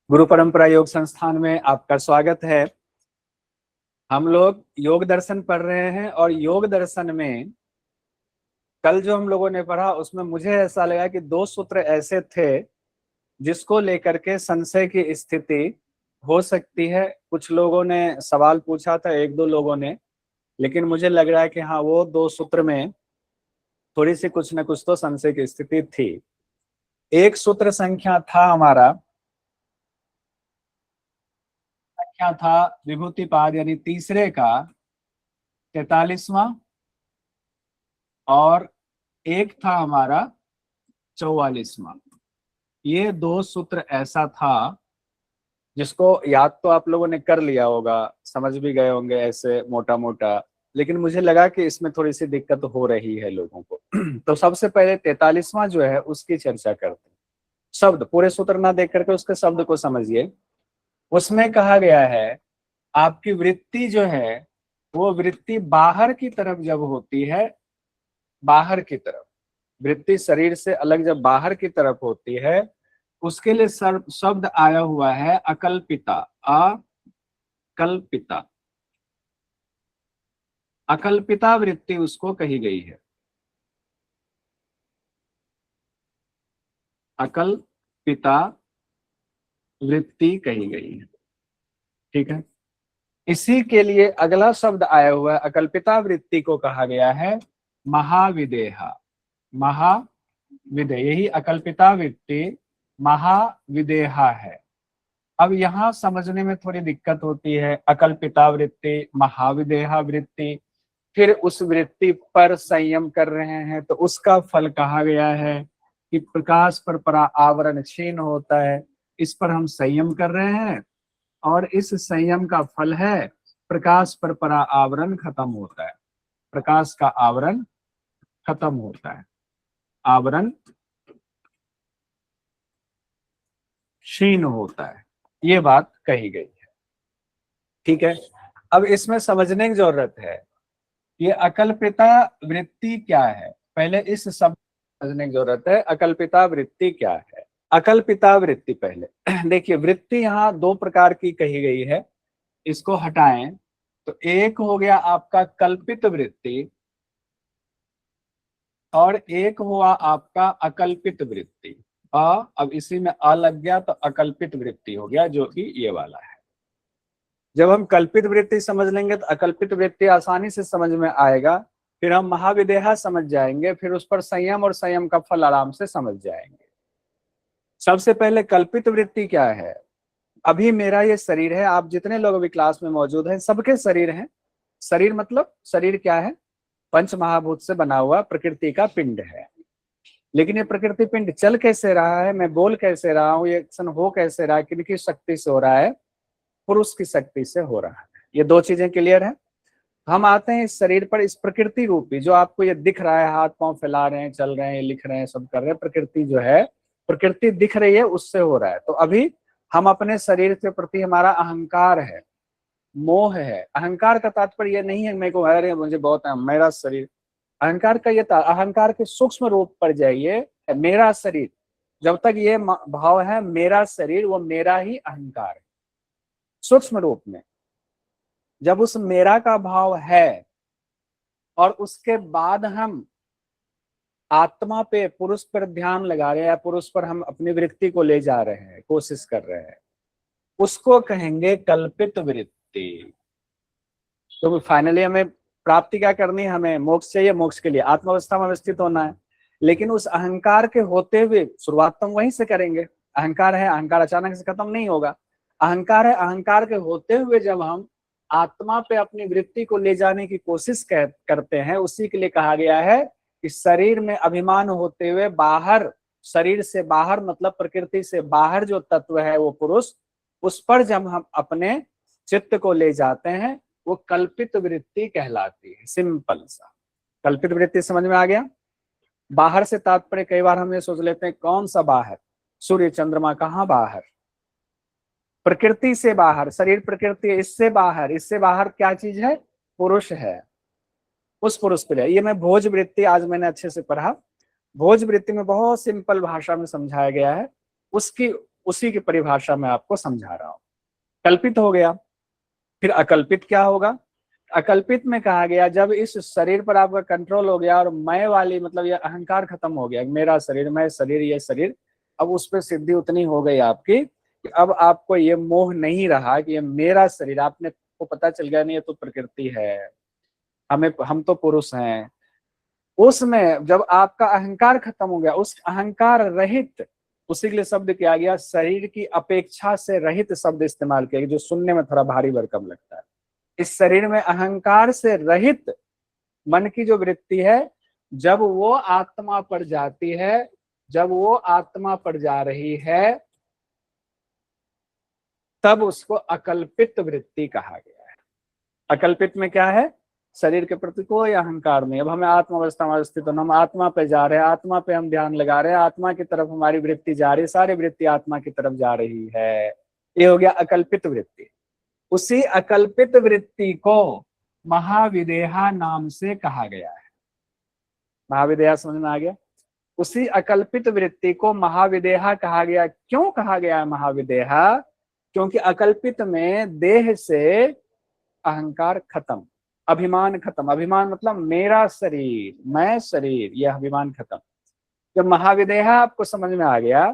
गुरु परंपरा योग संस्थान में आपका स्वागत है। हम लोग योग दर्शन पढ़ रहे हैं और योग दर्शन में कल जो हम लोगों ने पढ़ा उसमें मुझे ऐसा लगा कि दो सूत्र ऐसे थे जिसको लेकर के संशय की स्थिति हो सकती है। कुछ लोगों ने सवाल पूछा था, एक दो लोगों ने, लेकिन मुझे लग रहा है कि हाँ, वो दो सूत्र में थोड़ी सी कुछ न कुछ तो संशय की स्थिति थी। एक सूत्र संख्या था हमारा, संख्या था विभूतिपाद यानी तीसरे का 43वां, और एक था हमारा 44वां। ये दो सूत्र ऐसा था जिसको याद तो आप लोगों ने कर लिया होगा, समझ भी गए होंगे ऐसे मोटा मोटा, लेकिन मुझे लगा कि इसमें थोड़ी सी दिक्कत हो रही है लोगों को। तो सबसे पहले 43वां जो है उसकी चर्चा करते हैं। शब्द, पूरे सूत्र ना देख करके उसके शब्द को समझिए। उसमें कहा गया है आपकी वृत्ति जो है वो वृत्ति बाहर की तरफ जब होती है, बाहर की तरफ वृत्ति शरीर से अलग जब बाहर की तरफ होती है, उसके लिए शब्द आया हुआ है अकल्पिता। अकल्पिता, अकल्पिता वृत्ति उसको कही गई है। अकल्पिता वृत्ति कही गई है, ठीक है। इसी के लिए अगला शब्द आया हुआ है, अकल्पिता वृत्ति को कहा गया है महाविदेहा। महाविदेह, यही अकल्पिता वृत्ति महाविदेहा है। अब यहाँ समझने में थोड़ी दिक्कत होती है। अकल्पिता वृत्ति, महाविदेहा वृत्ति, फिर उस वृत्ति पर संयम कर रहे हैं तो उसका फल कहा गया है कि प्रकाश पर परा आवरण क्षीण होता है। इस पर हम संयम कर रहे हैं और इस संयम का फल है प्रकाश पर परा आवरण खत्म होता है। प्रकाश का आवरण खत्म होता है, आवरण क्षीण होता है, ये बात कही गई है, ठीक है। अब इसमें समझने की जरूरत है ये अकल्पिता वृत्ति क्या है। पहले इस शब्द समझने की जरूरत है, अकल्पिता वृत्ति क्या है। अकल्पिता वृत्ति, पहले देखिए वृत्ति यहाँ दो प्रकार की कही गई है। इसको हटाएं तो एक हो गया आपका कल्पित वृत्ति और एक हुआ आपका अकल्पित वृत्ति। अब इसी में अ लग गया तो अकल्पित वृत्ति हो गया, जो कि ये वाला है। जब हम कल्पित वृत्ति समझ लेंगे तो अकल्पित वृत्ति आसानी से समझ में आएगा, फिर हम महाविदेहा समझ जाएंगे, फिर उस पर संयम और संयम का फल आराम से समझ जाएंगे। सबसे पहले कल्पित वृत्ति क्या है। अभी मेरा ये शरीर है, आप जितने लोग अभी क्लास में मौजूद हैं सबके शरीर हैं। शरीर मतलब शरीर क्या है, पंच महाभूत से बना हुआ प्रकृति का पिंड है। लेकिन ये प्रकृति पिंड चल कैसे रहा है, मैं बोल कैसे रहा हूँ, ये एक्शन हो कैसे रहा है, किनकी शक्ति से हो रहा है, पुरुष की शक्ति से हो रहा है। ये दो चीजें क्लियर है। हम आते हैं इस शरीर पर, इस प्रकृति रूपी जो आपको ये दिख रहा है, हाथ पांव फैला रहे हैं, चल रहे हैं, लिख रहे हैं, सब कर रहे हैं, प्रकृति जो है, प्रकृति दिख रही है, उससे हो रहा है। तो अभी हम अपने शरीर के प्रति हमारा अहंकार है, मोह है। अहंकार का तात्पर्य ये नहीं है मेरे को अरे मुझे बहुत है मेरा शरीर। अहंकार का ये अहंकार के सूक्ष्म रूप पर जाइए, मेरा शरीर, जब तक ये भाव है मेरा शरीर, वो मेरा ही अहंकार है सूक्ष्म रूप में। जब उस मेरा का भाव है और उसके बाद हम आत्मा पे, पुरुष पर ध्यान लगा रहे हैं, या पुरुष पर हम अपनी वृत्ति को ले जा रहे हैं, कोशिश कर रहे हैं, उसको कहेंगे कल्पित वृत्ति। तो फाइनली हमें प्राप्ति क्या करनी है, हमें मोक्ष चाहिए। मोक्ष के लिए आत्मावस्था में अवस्थित होना है, लेकिन उस अहंकार के होते हुए शुरुआत तो हम वहीं से करेंगे। अहंकार है, अहंकार अचानक से खत्म नहीं होगा। अहंकार है, अहंकार के होते हुए जब हम आत्मा पे अपनी वृत्ति को ले जाने की कोशिश करते हैं, उसी के लिए कहा गया है कि शरीर में अभिमान होते हुए बाहर, शरीर से बाहर मतलब प्रकृति से बाहर जो तत्व है वो पुरुष, उस पर जब हम अपने चित्त को ले जाते हैं वो कल्पित वृत्ति कहलाती है। सिंपल सा कल्पित वृत्ति समझ में आ गया। बाहर से तात्पर्य कई बार हम ये सोच लेते हैं कौन सा बाहर, सूर्य चंद्रमा कहाँ बाहर, प्रकृति से बाहर, शरीर प्रकृति इससे बाहर, इससे बाहर क्या चीज है, पुरुष है। उस पुरुष पे ये मैं भोज वृत्ति आज मैंने अच्छे से पढ़ा। भोज वृत्ति में बहुत सिंपल भाषा में समझाया गया है। उसकी उसी की परिभाषा में आपको समझा रहा हूं। कल्पित हो गया, फिर अकल्पित क्या होगा? अकल्पित में कहा गया जब इस शरीर पर आपका कंट्रोल हो गया और मैं वाली मतलब ये अहंकार खत्म हो गया, मेरा शरीर, मैं शरीर, ये शरीर, अब उस पर सिद्धि उतनी हो गई आपकी कि अब आपको ये मोह नहीं रहा कि ये मेरा शरीर, आपने को पता चल गया नहीं ये तो प्रकृति है, हम तो पुरुष हैं। उसमें जब आपका अहंकार खत्म हो गया, उस अहंकार रहित, उसी के लिए शब्द किया गया, शरीर की अपेक्षा से रहित शब्द इस्तेमाल किया गया, जो सुनने में थोड़ा भारी भरकम लगता है। इस शरीर में अहंकार से रहित मन की जो वृत्ति है, जब वो आत्मा पर जाती है, जब वो आत्मा पर जा रही है, तब उसको अकल्पित वृत्ति कहा गया है। अकल्पित में क्या है? शरीर के प्रति कोई अहंकार नहीं। अब हमें आत्मावस्था में स्थित होना, हम आत्मा पे जा रहे हैं, आत्मा पे हम ध्यान लगा रहे हैं, आत्मा की तरफ हमारी वृत्ति जा रही है, सारी वृत्ति आत्मा की तरफ जा रही है, ये हो गया अकल्पित वृत्ति। उसी अकल्पित वृत्ति को महाविदेहा नाम से कहा गया है। महाविदेहा समझ में आ गया? उसी अकल्पित वृत्ति को महाविदेहा कहा गया। क्यों कहा गया है महाविदेहा? क्योंकि अकल्पित में देह से अहंकार खत्म, अभिमान खत्म। अभिमान मतलब मेरा शरीर, मैं शरीर, यह अभिमान खत्म। जब महाविदेहा आपको समझ में आ गया,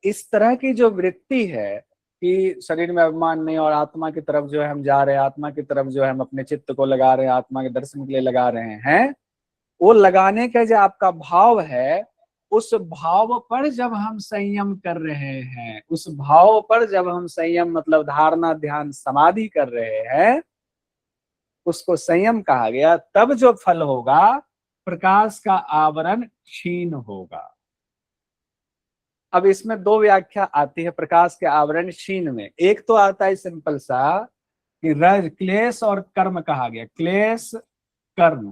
इस तरह की जो वृत्ति है कि शरीर में अभिमान नहीं और आत्मा की तरफ जो है हम जा रहे हैं, आत्मा की तरफ जो है हम अपने चित्त को लगा रहे हैं, आत्मा के दर्शन के लिए लगा रहे हैं, वो लगाने का जो आपका भाव है, उस भाव पर जब हम संयम कर रहे हैं, उस भाव पर जब हम संयम मतलब धारणा, ध्यान, समाधि कर रहे हैं, उसको संयम कहा गया। तब जो फल होगा, प्रकाश का आवरण क्षीण होगा। अब इसमें दो व्याख्या आती है प्रकाश के आवरण क्षीण में। एक तो आता है सिंपल सा कि रज, क्लेश और कर्म कहा गया, क्लेश कर्म,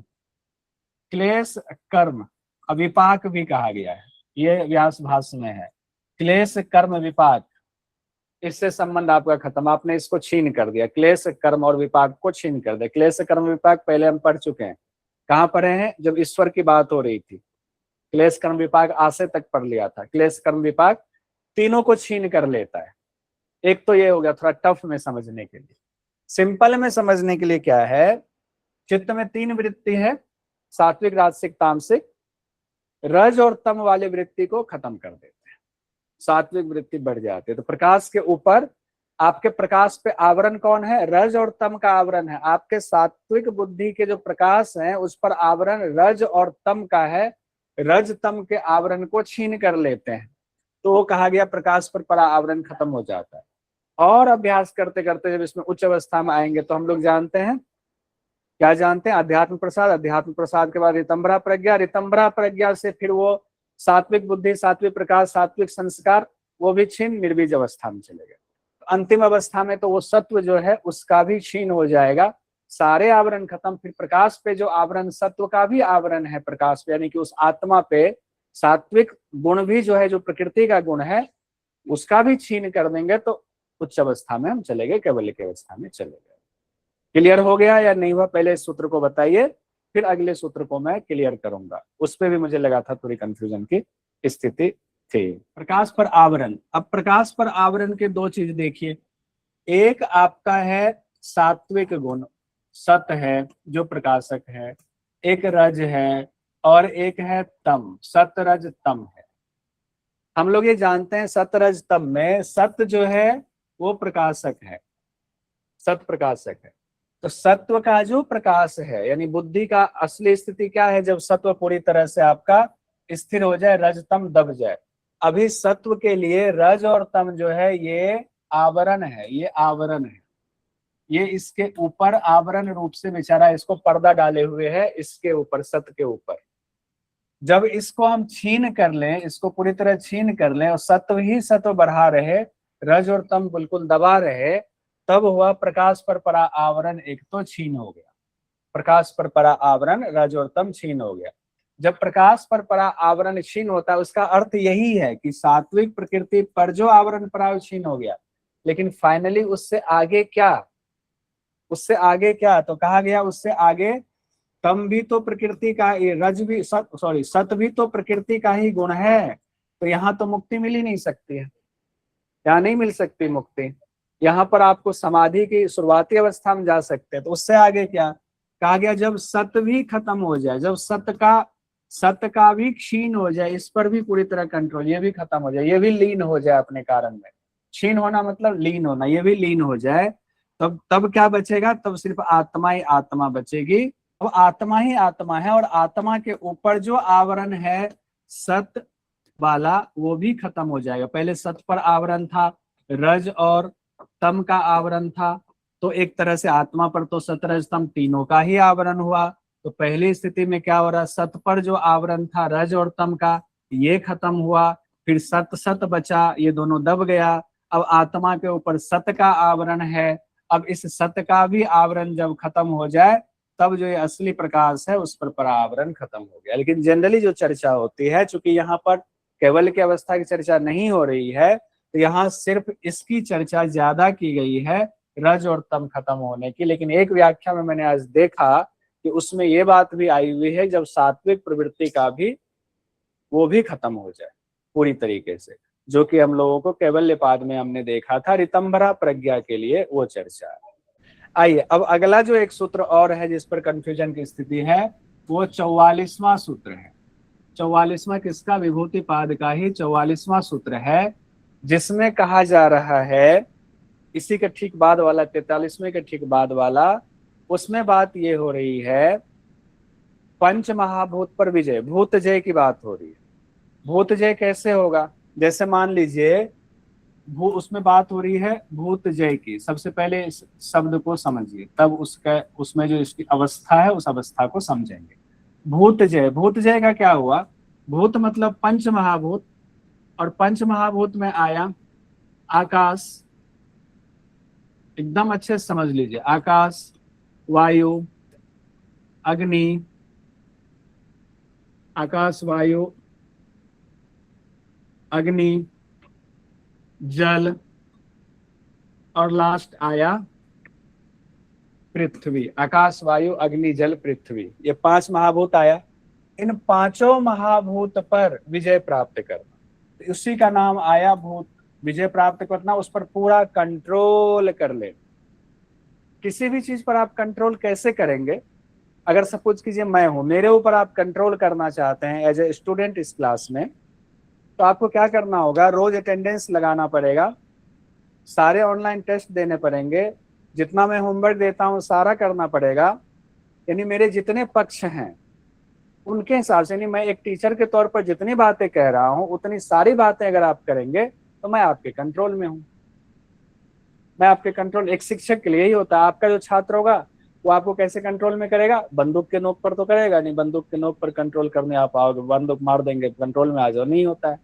क्लेश कर्म, विपाक भी कहा गया है, ये व्यास भाष्य में है। क्लेश कर्म विपाक, इससे संबंध आपका खत्म, आपने इसको छीन कर दिया, क्लेश कर्म और विपाक को छीन कर दिया। क्लेश कर्म विपाक पहले हम पढ़ चुके हैं। कहाँ पढ़े हैं? जब ईश्वर की बात हो रही थी, क्लेश कर्म विपाक आशय तक पढ़ लिया था। क्लेश कर्म विपाक तीनों को छीन कर लेता है। एक तो ये हो गया थोड़ा टफ में समझने के लिए। सिंपल में समझने के लिए क्या है, चित्त में तीन वृत्ति है, सात्विक, राजसिक, तामसिक। रज और तम वाली वृत्ति को खत्म कर देते हैं, सात्विक वृत्ति बढ़ जाती है। तो प्रकाश के ऊपर, आपके प्रकाश पे आवरण कौन है? रज और तम का आवरण है। आपके सात्विक बुद्धि के जो प्रकाश है उस पर आवरण रज और तम का है। रज तम के आवरण को छीन कर लेते हैं, तो वो कहा गया प्रकाश पर पड़ा आवरण खत्म हो जाता है। और अभ्यास करते करते जब इसमें उच्च अवस्था में आएंगे तो हम लोग जानते हैं, क्या जानते हैं? अध्यात्म प्रसाद, अध्यात्म प्रसाद के बाद रितंबरा प्रज्ञा, रितंबरा प्रज्ञा से फिर वो सात्विक बुद्धि, सात्विक प्रकाश, सात्विक संस्कार, वो भी क्षीण निर्बीज अवस्था में चले गए। अंतिम अवस्था में तो वो सत्व जो है उसका भी क्षीण हो जाएगा, सारे आवरण खत्म। फिर प्रकाश पे जो आवरण, सत्व का भी आवरण है प्रकाश पे, यानी कि उस आत्मा पे सात्विक गुण भी जो है, जो प्रकृति का गुण है, उसका भी छीन कर देंगे तो उच्च अवस्था में हम चले गए, कैवल्य की अवस्था में चले गए। क्लियर हो गया या नहीं हुआ? पहले इस सूत्र को बताइए, फिर अगले सूत्र को मैं क्लियर करूंगा। उस पर भी मुझे लगा था थोड़ी कंफ्यूजन की स्थिति थी। प्रकाश पर आवरण, अब प्रकाश पर आवरण के दो चीज देखिए। एक आपका है सात्विक गुण, सत है जो प्रकाशक है, एक रज है और एक है तम, सत रज तम है। हम लोग ये जानते हैं सत रज तम में सत जो है वो प्रकाशक है, सत प्रकाशक है। तो सत्व का जो प्रकाश है, यानी बुद्धि का असली स्थिति क्या है? जब सत्व पूरी तरह से आपका स्थिर हो जाए, रज तम दब जाए। अभी सत्व के लिए रज और तम जो है ये आवरण है, ये आवरण है, ये इसके ऊपर आवरण रूप से बेचारा इसको पर्दा डाले हुए है, इसके ऊपर, सत्य के ऊपर। जब इसको हम छीन कर लें, इसको पूरी तरह छीन कर लें और सत्व ही सत्व बढ़ा रहे, रज और तम बिल्कुल दबा रहे, तब हुआ प्रकाश पर पड़ा आवरण एक तो छीन हो गया। प्रकाश पर पड़ा आवरण रज और तम छीन हो गया। जब प्रकाश पर पड़ा आवरण छीन होता है, उसका अर्थ यही है कि सात्विक प्रकृति पर जो आवरण पड़ा वो छीन हो गया। लेकिन फाइनली उससे आगे क्या? उससे आगे क्या? तो कहा गया उससे आगे तम भी तो प्रकृति का, रज भी सत भी तो प्रकृति का ही गुण है, तो यहाँ तो मुक्ति मिल ही नहीं सकती है। यहाँ नहीं मिल सकती मुक्ति। यहाँ पर आपको समाधि की शुरुआती अवस्था में जा सकते हैं। तो उससे आगे क्या कहा गया, जब सत भी खत्म हो जाए, जब सत का भी क्षीण हो जाए, इस पर भी पूरी तरह कंट्रोल, ये भी खत्म हो जाए, ये भी लीन हो जाए अपने कारण में। क्षीण होना मतलब लीन होना, ये भी लीन हो जाए, तब क्या बचेगा, तब सिर्फ आत्मा ही आत्मा बचेगी। अब आत्मा ही आत्मा है, और आत्मा के ऊपर जो आवरण है सत वाला, वो भी खत्म हो जाएगा। पहले सत पर आवरण था, रज और तम का आवरण था, तो एक तरह से आत्मा पर तो सत रज तम तीनों का ही आवरण हुआ। तो पहली स्थिति में क्या हो रहा, सत पर जो आवरण था रज और तम का, ये खत्म हुआ, फिर सत सत बचा, ये दोनों दब गया। अब आत्मा के ऊपर सत का आवरण है, अब इस सत का भी आवरण जब खत्म हो जाए, तब जो ये असली प्रकाश है उस पर परावरण खत्म हो गया। लेकिन जनरली जो चर्चा होती है, चूंकि यहाँ पर केवल की अवस्था की चर्चा नहीं हो रही है, तो यहाँ सिर्फ इसकी चर्चा ज्यादा की गई है, रज और तम खत्म होने की। लेकिन एक व्याख्या में मैंने आज देखा कि उसमें ये बात भी आई हुई है, जब सात्विक प्रवृत्ति का भी वो भी खत्म हो जाए पूरी तरीके से, जो कि हम लोगों को कैवल्यपाद में हमने देखा था, ऋतंभरा प्रज्ञा के लिए वो चर्चा है। आइए अब अगला जो एक सूत्र और है जिस पर कंफ्यूजन की स्थिति है, वो 44वां सूत्र है। 44वां किसका, विभूतिपाद का ही 44वां सूत्र है, जिसमें कहा जा रहा है, इसी के ठीक बाद वाला 43वें के ठीक बाद वाला, उसमें बात ये हो रही है पंच महाभूत पर विजय, भूत जय की बात हो रही है। भूत जय कैसे होगा, जैसे मान लीजिए उसमें बात हो रही है भूत जय की। सबसे पहले इस शब्द को समझिए, तब उसमें जो इसकी अवस्था है उस अवस्था को समझेंगे। भूत जय, भूत जय का क्या हुआ, भूत मतलब पंच महाभूत, और पंच महाभूत में आया आकाश, एकदम अच्छे से समझ लीजिए, आकाश, वायु, अग्नि, आकाश, वायु, अग्नि, जल, और लास्ट आया पृथ्वी। आकाश, वायु, अग्नि, जल, पृथ्वी, ये 5 महाभूत आया। इन 5 महाभूत पर विजय प्राप्त करना, उसी का नाम आया भूत। विजय प्राप्त करना, उस पर पूरा कंट्रोल कर ले। किसी भी चीज पर आप कंट्रोल कैसे करेंगे, अगर सपोज कीजिए मैं हूं, मेरे ऊपर आप कंट्रोल करना चाहते हैं एज ए स्टूडेंट इस क्लास में, तो आपको क्या करना होगा, रोज अटेंडेंस लगाना पड़ेगा, सारे ऑनलाइन टेस्ट देने पड़ेंगे, जितना मैं होमवर्क देता हूं सारा करना पड़ेगा। यानी मेरे जितने पक्ष हैं उनके हिसाब से, यानी मैं एक टीचर के तौर पर जितनी बातें कह रहा हूं उतनी सारी बातें अगर आप करेंगे तो मैं आपके कंट्रोल में हूं। मैं आपके कंट्रोल, एक शिक्षक के लिए ही होता है। आपका जो छात्र होगा वो आपको कैसे कंट्रोल में करेगा, बंदूक के नोक पर तो करेगा नहीं, बंदूक के नोक पर कंट्रोल करने आप आओगे, बंदूक मार देंगे कंट्रोल में आ जाओ, नहीं होता है।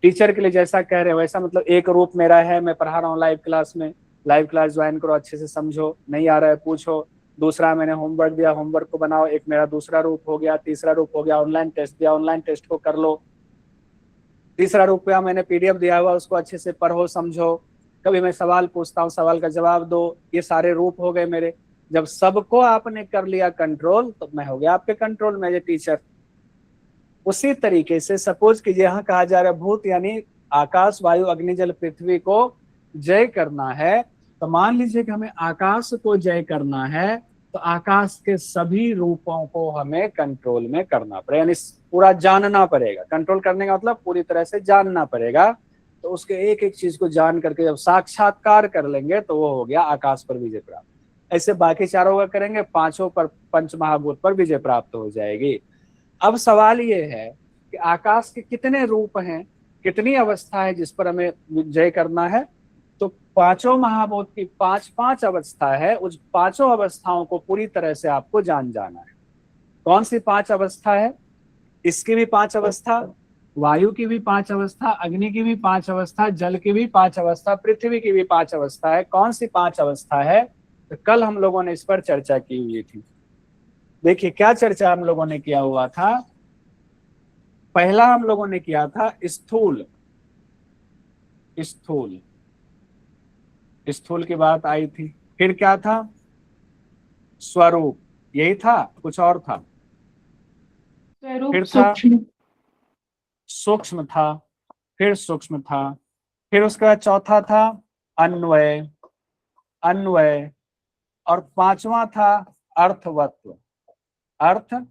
टीचर के लिए जैसा कह रहे हो वैसा, मतलब एक रूप मेरा है, मैं पढ़ा रहा हूँ लाइव क्लास में, लाइव क्लास ज्वाइन करो, अच्छे से समझो, नहीं आ रहा है पूछो। दूसरा, मैंने होमवर्क दिया, होमवर्क को बनाओ, एक मेरा दूसरा रूप हो गया। तीसरा रूप हो गया ऑनलाइन टेस्ट दिया, ऑनलाइन टेस्ट को कर लो। तीसरा रूप हुआ मैंने पीडीएफ दिया हुआ, उसको अच्छे से पढ़ो समझो। कभी मैं सवाल पूछता हूँ, सवाल का जवाब दो। ये सारे रूप हो गए मेरे। जब सबको आपने कर लिया कंट्रोल, तो मैं हो गया आपके कंट्रोल में एज टीचर। उसी तरीके से सपोज कीजिए यहाँ कहा जा रहा है भूत यानी आकाश, वायु, अग्नि, जल, पृथ्वी को जय करना है। तो मान लीजिए कि हमें आकाश को जय करना है, तो आकाश के सभी रूपों को हमें कंट्रोल में करना पड़ेगा, यानी पूरा जानना पड़ेगा। कंट्रोल करने का मतलब पूरी तरह से जानना पड़ेगा। तो उसके एक एक चीज को जान करके जब साक्षात्कार कर लेंगे तो वो हो गया आकाश पर विजय प्राप्त। ऐसे बाकी चारों का करेंगे, 5 पर, पंच महाभूत पर विजय प्राप्त हो जाएगी। अब सवाल ये है कि आकाश के कितने रूप हैं, कितनी अवस्था है जिस पर हमें विजय करना है। तो 5 महाभूत की 5 अवस्था है, उस 5 अवस्थाओं को पूरी तरह से आपको जाना है। कौन सी 5 अवस्था है, इसकी भी 5 अवस्था, वायु की भी 5 अवस्था, अग्नि की भी 5 अवस्था, जल की भी 5 अवस्था, पृथ्वी की भी 5 अवस्था है। कौन सी 5 अवस्था है, तो कल हम लोगों ने इस पर चर्चा की हुई थी। देखिए क्या चर्चा हम लोगों ने किया हुआ था। पहला हम लोगों ने किया था स्थूल, स्थूल स्थूल की बात आई थी। फिर क्या था, स्वरूप, यही था, कुछ और था। फिर था सूक्ष्म था, फिर सूक्ष्म था, फिर उसके बाद चौथा था अन्वय, अन्वय, और पांचवा था अर्थवत्व, अर्थवत्व,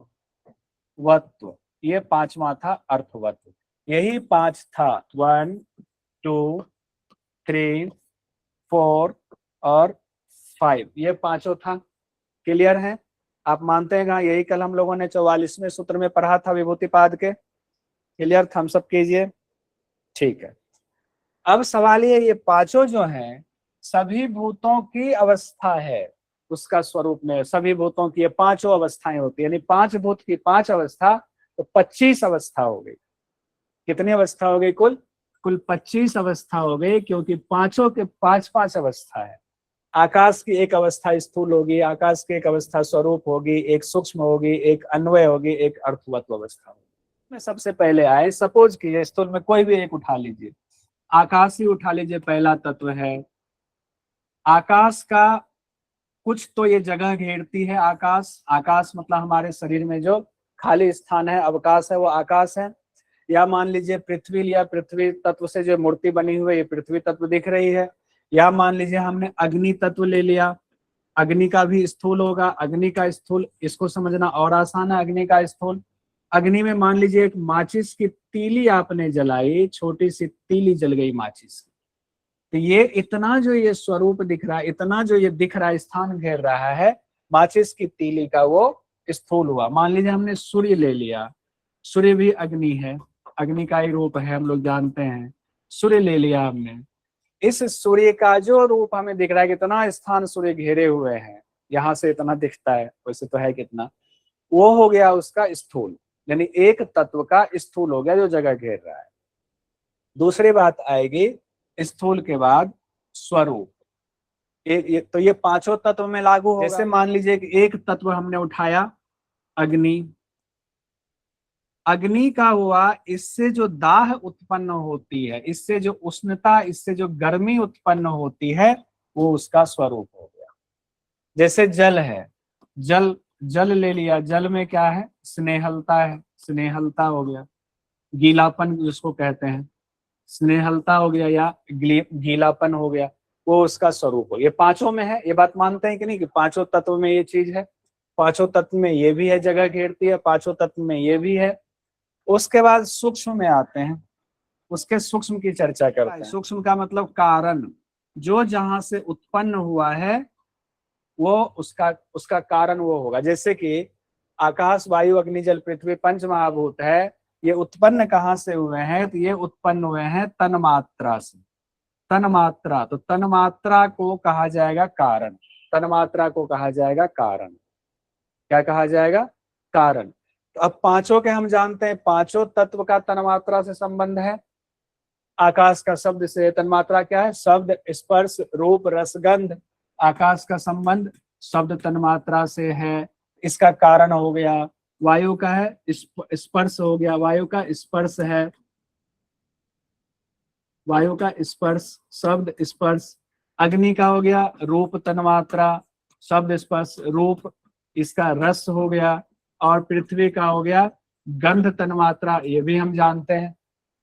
ये पांचवा था अर्थवत्व। यही पांच था, 1 2 3 4 और 5, ये पांचों था। क्लियर है? आप मानते हैं? यही कल हम लोगों ने 44वें सूत्र में पढ़ा था विभूतिपाद के। क्लियर? थम्स अप कीजिए। ठीक है, अब सवाल ये पांचों जो हैं सभी भूतों की अवस्था है, उसका स्वरूप में सभी भूतों की ये पांचों अवस्थाएं होती है, यानी 5 भूत की 5 अवस्था, तो 25 अवस्था हो गई। कितनी अवस्था हो गई? कुल 25 अवस्था हो गई, क्योंकि पांचों के 5-5 अवस्था है। आकाश की एक अवस्था स्थूल होगी, आकाश की एक अवस्था स्वरूप होगी, एक सूक्ष्म होगी, एक अन्वय होगी, एक अर्थवत्व अवस्था होगी। मैं सबसे पहले आए, सपोज कीजिए स्थूल में कोई भी एक उठा लीजिए, आकाश ही उठा लीजिए, पहला तत्व है। आकाश का कुछ तो ये जगह घेरती है आकाश, आकाश मतलब हमारे शरीर में जो खाली स्थान है, अवकाश है, वो आकाश है। या मान लीजिए पृथ्वी लिया, पृथ्वी तत्व से जो मूर्ति बनी हुई है ये पृथ्वी तत्व दिख रही है। या मान लीजिए हमने अग्नि तत्व ले लिया, अग्नि का भी स्थूल होगा, अग्नि का स्थूल, इसको समझना और आसान है। अग्नि का स्थूल, अग्नि में मान लीजिए एक माचिस की तीली आपने जलाई, छोटी सी तीली जल गई माचिस की, तो ये इतना जो ये स्वरूप दिख रहा है, इतना जो ये दिख रहा है, स्थान घेर रहा है, माचिस की तीली का वो स्थूल हुआ। मान लीजिए हमने सूर्य ले लिया, सूर्य भी अग्नि है, अग्नि का ही रूप है, हम लोग जानते हैं। सूर्य ले लिया हमने, इस सूर्य का जो रूप हमें दिख रहा है, कितना स्थान सूर्य घेरे हुए हैं, यहाँ से इतना दिखता है, वैसे तो है कितना, वो हो गया उसका स्थूल, यानी एक तत्व का स्थूल हो गया जो जगह घेर रहा है। दूसरी बात आएगी स्थूल के बाद स्वरूप। तो ये पांचों तत्व में लागू होगा। जैसे मान लीजिए कि एक तत्व हमने उठाया अग्नि, अग्नि का हुआ, इससे जो दाह उत्पन्न होती है, इससे जो उष्णता, इससे जो गर्मी उत्पन्न होती है, वो उसका स्वरूप हो गया। जैसे जल है, जल जल ले लिया, जल में क्या है? स्नेहलता है, स्नेहलता हो गया। गीलापन जिसको कहते हैं, स्नेहलता हो गया या गीलापन हो गया, वो उसका स्वरूप हो। ये पांचों में है, ये बात मानते हैं कि नहीं कि पांचों तत्व में ये चीज है, पांचों तत्व में ये भी है, जगह घेरती है, पांचों तत्व में ये भी है। उसके बाद सूक्ष्म में आते हैं, उसके सूक्ष्म की चर्चा करते हैं। सूक्ष्म का मतलब कारण, जो जहां से उत्पन्न हुआ है वो उसका उसका कारण वो होगा। जैसे कि आकाश, वायु, अग्नि, जल, पृथ्वी 5 महाभूत है, ये उत्पन्न कहाँ से हुए हैं? तो ये उत्पन्न हुए हैं तन्मात्रा से। तन्मात्रा, तो तन्मात्रा को कहा जाएगा कारण, तन्मात्रा को कहा जाएगा कारण। क्या कहा जाएगा? कारण। तो अब पांचों के हम जानते हैं, पांचों तत्व का तन्मात्रा से संबंध है। आकाश का शब्द से तन्मात्रा क्या है? शब्द, स्पर्श, रूप, रसगंध। आकाश का संबंध शब्द तन्मात्रा से है, इसका कारण हो गया। वायु का है स्पर्श हो गया, वायु का स्पर्श है, वायु का स्पर्श, शब्द स्पर्श। अग्नि का हो गया रूप तन्मात्रा, शब्द स्पर्श रूप, इसका रस हो गया। और पृथ्वी का हो गया गंध तन्मात्रा, ये भी हम जानते हैं।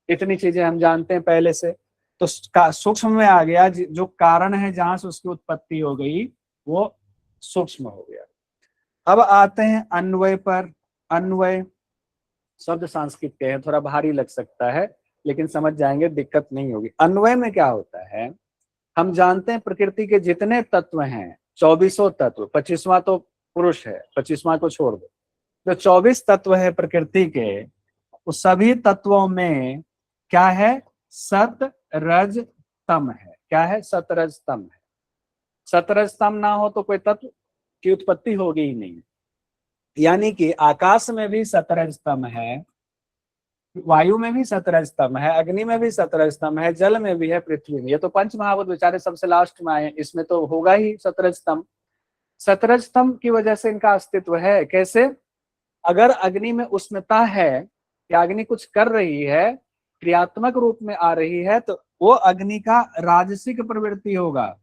इतनी चीजें हम जानते हैं पहले से। तो सूक्ष्म में आ गया, जो कारण है जहां से उसकी उत्पत्ति हो गई वो सूक्ष्म हो गया। अब आते हैं अन्वय पर। अन्वय शब्द संस्कृत के हैं, थोड़ा भारी लग सकता है, लेकिन समझ जाएंगे, दिक्कत नहीं होगी। अन्वय में क्या होता है? हम जानते हैं प्रकृति के जितने तत्व हैं, 24 तत्व, 25वां तो पुरुष है, 25वां को छोड़ दो, जो 24 तत्व है प्रकृति के, उस सभी तत्वों में क्या है? सत, रज, तम है। क्या है? सत, रज, तम है। सत, रज, तम ना हो तो कोई तत्व की उत्पत्ति होगी ही नहीं। यानी कि आकाश में भी सत, रज, तम है, वायु में भी सत, रज, तम है, अग्नि में भी सत, रज, तम है, जल में भी है, पृथ्वी में। ये तो पंच महाभूत बेचारे सबसे लास्ट में आए, इसमें तो होगा ही सत, रज, तम। सत, रज, तम की वजह से इनका अस्तित्व है। कैसे? अगर अग्नि में उष्णता है या अग्नि कुछ कर रही है, क्रियात्मक रूप में आ रही है, तो वो अग्नि का राजसिक प्रवृत्ति होगा।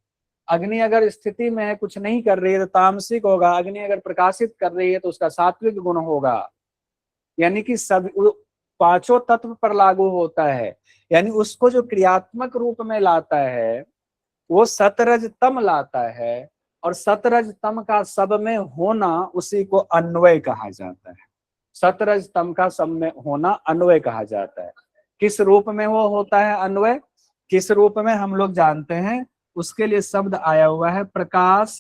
अग्नि अगर स्थिति में है, कुछ नहीं कर रही है, तो तामसिक होगा। अग्नि अगर प्रकाशित कर रही है तो उसका सात्विक गुण होगा। यानी कि सब पांचों तत्व पर लागू होता है, यानी उसको जो क्रियात्मक रूप में लाता है वो सतरज तम लाता है, और सतरज तम का सब में होना उसी को अन्वय कहा जाता है। सतरज तम का सब में होना अन्वय कहा जाता है। किस रूप में वो होता है अन्वय, किस रूप में हम लोग जानते हैं, उसके लिए शब्द आया हुआ है प्रकाश,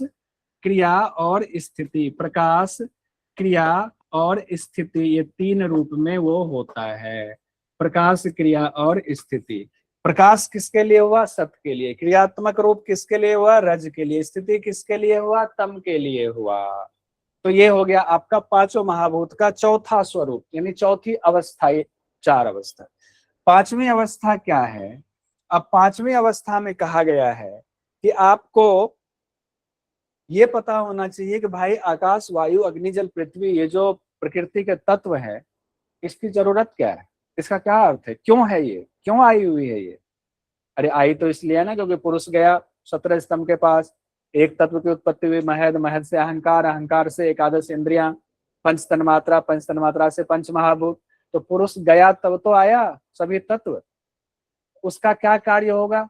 क्रिया और स्थिति। प्रकाश, क्रिया और स्थिति, ये तीन रूप में वो होता है। प्रकाश, क्रिया और स्थिति। प्रकाश किसके लिए हुआ, सत के लिए। क्रियात्मक रूप किसके लिए हुआ, रज के लिए। स्थिति किसके लिए हुआ, तम के लिए हुआ। तो ये हो गया आपका पांचों महाभूत का चौथा स्वरूप, यानी चौथी अवस्था। ये चार अवस्था। पांचवी अवस्था क्या है, अब पांचवी अवस्था में कहा गया है कि आपको ये पता होना चाहिए कि भाई आकाश, वायु, अग्नि, जल, पृथ्वी, ये जो प्रकृति के तत्व है, इसकी जरूरत क्या है, इसका क्या अर्थ है, क्यों है ये, क्यों आई हुई है ये। अरे आई तो इसलिए है ना क्योंकि पुरुष गया 17 स्तंभ के पास, एक तत्व की उत्पत्ति हुई महद, महद से अहंकार, अहंकार से एकादश इंद्रियां, पंच तन्मात्रा, पंच तन्मात्रा से पंच महाभूत। तो पुरुष गया तब तो आया सभी तत्व। उसका क्या कार्य होगा,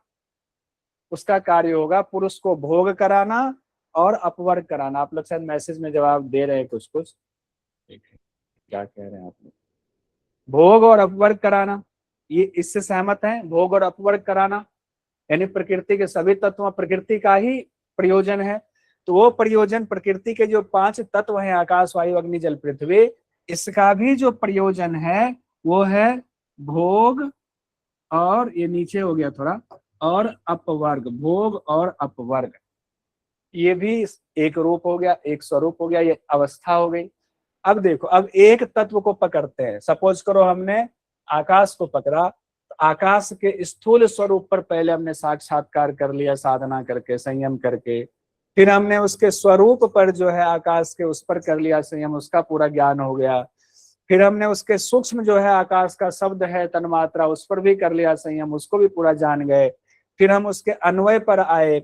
उसका कार्य होगा पुरुष को भोग कराना और अपवर्ग कराना। आप लोग शायद मैसेज में जवाब दे रहे हैं कुछ कुछ, क्या कह रहे हैं आप लोग, भोग और अपवर्ग कराना, ये इससे सहमत हैं, भोग और अपवर्ग कराना, यानी प्रकृति के सभी तत्व प्रकृति का ही प्रयोजन है। तो वो प्रयोजन प्रकृति के जो पांच तत्व हैं, आकाश, वायु, अग्नि, जल, पृथ्वी, इसका भी जो प्रयोजन है वो है भोग और, ये नीचे हो गया थोड़ा, और अपवर्ग। भोग और अपवर्ग, ये भी एक रूप हो गया, एक स्वरूप हो गया, ये अवस्था हो गई। अब देखो, अब एक तत्व को पकड़ते हैं। सपोज करो हमने आकाश को पकड़ा, तो आकाश के स्थूल स्वरूप पर पहले हमने साक्षात्कार कर लिया साधना करके, संयम करके। फिर हमने उसके स्वरूप पर जो है आकाश के, उस पर कर लिया संयम, उसका पूरा ज्ञान हो गया। फिर हमने उसके सूक्ष्म जो है आकाश का शब्द है तन्मात्रा, उस पर भी कर लिया संयम, उसको भी पूरा जान गए। फिर हम उसके अन्वय पर आए,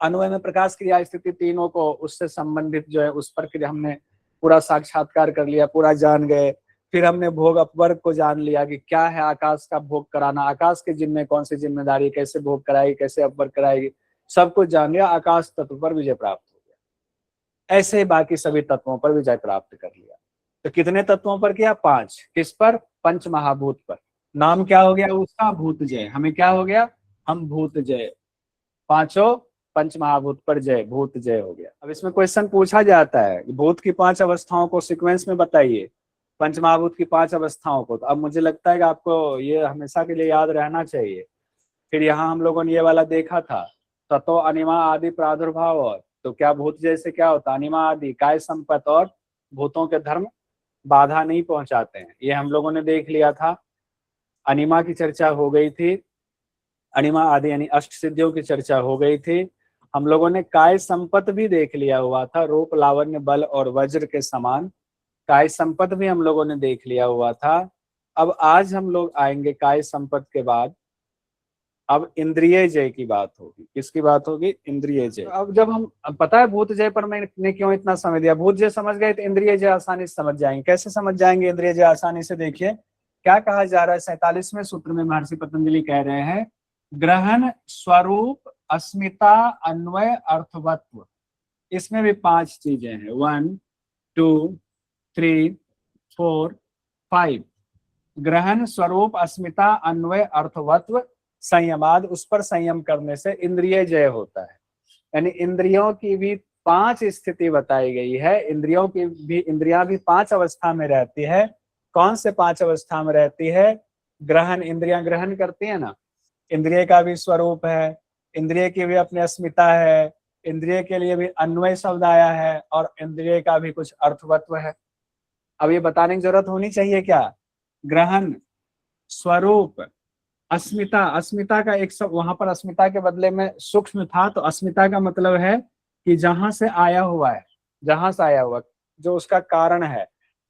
अन्वय में प्रकाश, क्रिया, स्थिति तीनों को उससे संबंधित जो है उस पर हमने पूरा साक्षात्कार कर लिया, पूरा जान गए। फिर हमने भोग अपवर्ग को जान लिया कि क्या है आकाश का भोग कराना, आकाश के जिम्मे कौन सी जिम्मेदारी, कैसे भोग कराएगी, कैसे अपवर्ग कराएगी, सब कुछ जान लिया। आकाश तत्व पर विजय प्राप्त हो गया। ऐसे ही बाकी सभी तत्वों पर विजय प्राप्त कर लिया। तो कितने तत्वों पर किया, पांच। किस पर, पंच महाभूत पर। नाम क्या हो गया उसका, भूत जय। हमें क्या हो गया, हम भूत जय। पांचों पंच महाभूत पर जय, भूत जय हो गया। अब इसमें क्वेश्चन पूछा जाता है भूत की पांच अवस्थाओं को सीक्वेंस में बताइए, पंच महाभूत की पांच अवस्थाओं को। तो अब मुझे लगता है कि आपको ये हमेशा के लिए याद रहना चाहिए। फिर यहाँ हम लोगों ने ये वाला देखा था, ततो अनिमा आदि प्रादुर्भाव। और तो क्या भूत जैसे क्या होता, अनिमा आदि काय संपत और भूतों के धर्म बाधा नहीं पहुंचाते हैं, ये हम लोगों ने देख लिया था। अनिमा की चर्चा हो गई थी, अनिमा आदि यानी अष्ट सिद्धियों की चर्चा हो गई थी। हम लोगों ने काय संपत भी देख लिया हुआ था, रूप, लावण्य, बल और वज्र के समान काय संपत भी हम लोगों ने देख लिया हुआ था। अब आज हम लोग आएंगे काय संपत के बाद, अब इंद्रिय जय की बात होगी। किसकी बात होगी, इंद्रिय जय। अब जब हम, अब पता है भूत जय पर मैंने क्यों इतना समय दिया, भूत जय समझ गए तो इंद्रिय जय आसानी से समझ जाएंगे। कैसे समझ जाएंगे इंद्रिय जय आसानी से, देखिए क्या कहा जा रहा है 47वें सूत्र में। महर्षि पतंजलि कह रहे हैं ग्रहण, स्वरूप, अस्मिता, अन्वय, अर्थवत्व। इसमें भी पांच चीजें हैं, 1 2 3 4 5। ग्रहण, स्वरूप, अस्मिता, अन्वय, अर्थवत्व, संयमाद। उस पर संयम करने से इंद्रिय जय होता है। यानी इंद्रियों की भी पांच स्थिति बताई गई है। इंद्रियों की भी, इंद्रियां भी पांच अवस्था में रहती है। कौन से पांच अवस्था में रहती है, ग्रहण, इंद्रियां ग्रहण करती है ना, इंद्रिय का भी स्वरूप है, इंद्रिय की भी अपनी अस्मिता है, इंद्रिय के लिए भी अन्वय शब्द आया है, और इंद्रिय का भी कुछ अर्थवत्व है। अब ये बताने की जरूरत होनी चाहिए क्या, ग्रहण, स्वरूप, अस्मिता। अस्मिता का एक सब वहां पर अस्मिता के बदले में सूक्ष्म था, तो अस्मिता का मतलब है कि जहां से आया हुआ है, जहां से आया हुआ, जो उसका कारण है।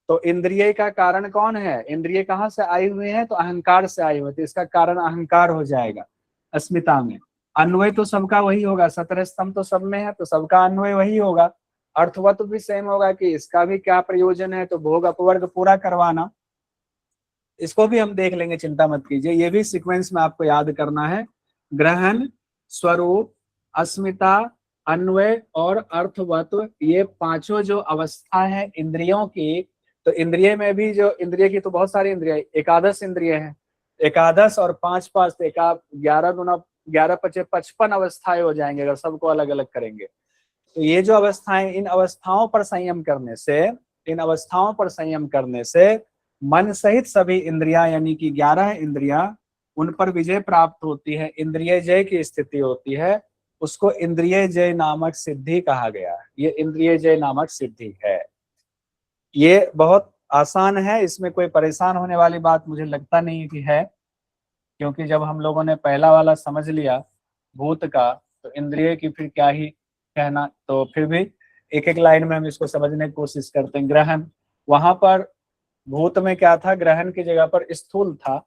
तो इंद्रिय का कारण कौन है, इंद्रिय कहाँ से आई हुई है, तो अहंकार से आई हुई, तो इसका कारण अहंकार हो जाएगा अस्मिता में। अन्वय तो सबका वही होगा, 17 स्तंभ तो सब में है, तो सबका अन्वय वही होगा। अर्थवत्व भी सेम होगा कि इसका भी क्या प्रयोजन है, तो भोग अपवर्ग पूरा करवाना। इसको भी हम देख लेंगे, चिंता मत कीजिए, ये भी सीक्वेंस में आपको याद करना है। ग्रहण, स्वरूप, अस्मिता, अन्वय और अर्थवत्व, ये पांचों जो अवस्था है इंद्रियों की। तो इंद्रिय में भी जो इंद्रिय की तो बहुत सारी इंद्रिय, एकादश इंद्रिय है, एकादश और पांच पांच तो 11 गुना 11 पचे 55 अवस्थाएं हो जाएंगे अगर सबको अलग अलग करेंगे। तो ये जो अवस्थाएं, इन अवस्थाओं पर संयम करने से, इन अवस्थाओं पर संयम करने से मन सहित सभी इंद्रियां यानी कि 11 इंद्रियां, उन पर विजय प्राप्त होती है, इंद्रिय जय की स्थिति होती है। उसको इंद्रिय जय नामक सिद्धि कहा गया है। ये इंद्रिय जय नामक सिद्धि है। ये बहुत आसान है, इसमें कोई परेशान होने वाली बात मुझे लगता नहीं कि है, क्योंकि जब हम लोगों ने पहला वाला समझ लिया भूत का, तो इंद्रिय की फिर क्या ही कहना। तो फिर भी एक एक लाइन में हम इसको समझने की कोशिश करते हैं। ग्रहण, वहां पर भूत में क्या था, ग्रहण की जगह पर स्थूल था,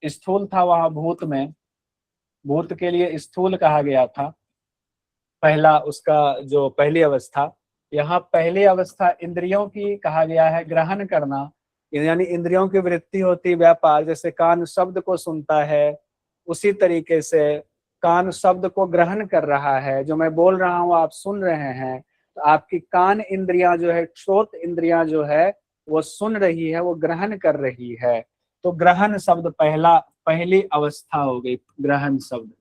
स्थूल था वहां भूत में, भूत के लिए स्थूल कहा गया था पहला, उसका जो पहली अवस्था। यहाँ पहली अवस्था इंद्रियों की कहा गया है, ग्रहण करना, यानी इंद्रियों की वृत्ति होती, व्यापार। जैसे कान शब्द को सुनता है, उसी तरीके से कान शब्द को ग्रहण कर रहा है। जो मैं बोल रहा हूँ आप सुन रहे हैं, तो आपकी कान इंद्रियां जो है, श्रोत इंद्रियां जो है, वो सुन रही है, वो ग्रहण कर रही है। तो ग्रहण शब्द पहला, पहली अवस्था हो गई। ग्रहण शब्द,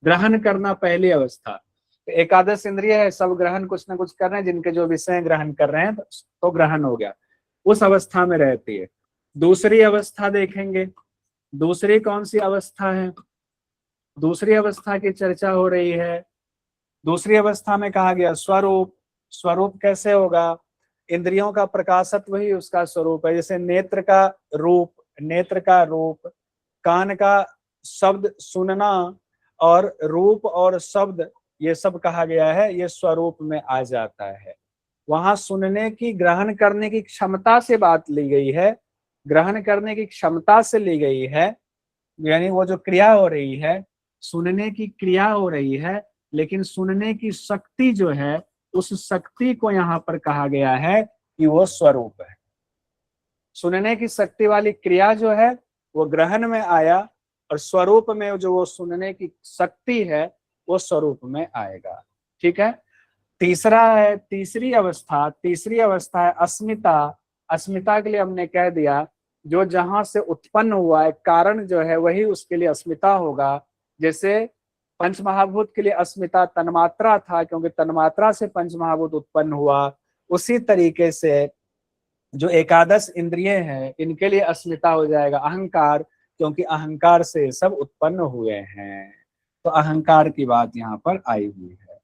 ग्रहण करना पहली अवस्था। तो एकादश इंद्रिय है, सब ग्रहण कुछ ना कुछ कर रहे हैं, जिनके जो विषय ग्रहण कर रहे हैं, तो ग्रहण हो गया, उस अवस्था में रहती है। दूसरी अवस्था देखेंगे, दूसरी कौन सी अवस्था है, दूसरी अवस्था की चर्चा हो रही है। दूसरी अवस्था में कहा गया स्वरूप। स्वरूप कैसे होगा, इंद्रियों का प्रकाशत्व ही उसका स्वरूप है। जैसे नेत्र का रूप, नेत्र का रूप, कान का शब्द सुनना, और रूप और शब्द ये सब कहा गया है, ये स्वरूप में आ जाता है। वहां सुनने की, ग्रहण करने की क्षमता से बात ली गई है, ग्रहण करने की क्षमता से ली गई है, यानी वो जो क्रिया हो रही है, सुनने की क्रिया हो रही है, लेकिन सुनने की शक्ति जो है, उस शक्ति को यहाँ पर कहा गया है कि वो स्वरूप है। सुनने की शक्ति वाली क्रिया जो है वो ग्रहण में आया, और स्वरूप में जो वो सुनने की शक्ति है वो स्वरूप में आएगा। ठीक है। तीसरा है, तीसरी अवस्था, तीसरी अवस्था है अस्मिता। अस्मिता के लिए हमने कह दिया, जो जहां से उत्पन्न हुआ है कारण जो है, वही उसके लिए अस्मिता होगा। जैसे पंच महाभूत के लिए अस्मिता तन्मात्रा था, क्योंकि तन्मात्रा से पंच महाभूत उत्पन्न हुआ। उसी तरीके से जो एकादश इंद्रिय हैं, इनके लिए अस्मिता हो जाएगा अहंकार, क्योंकि अहंकार से सब उत्पन्न हुए हैं। तो अहंकार की बात यहाँ पर आई हुई है।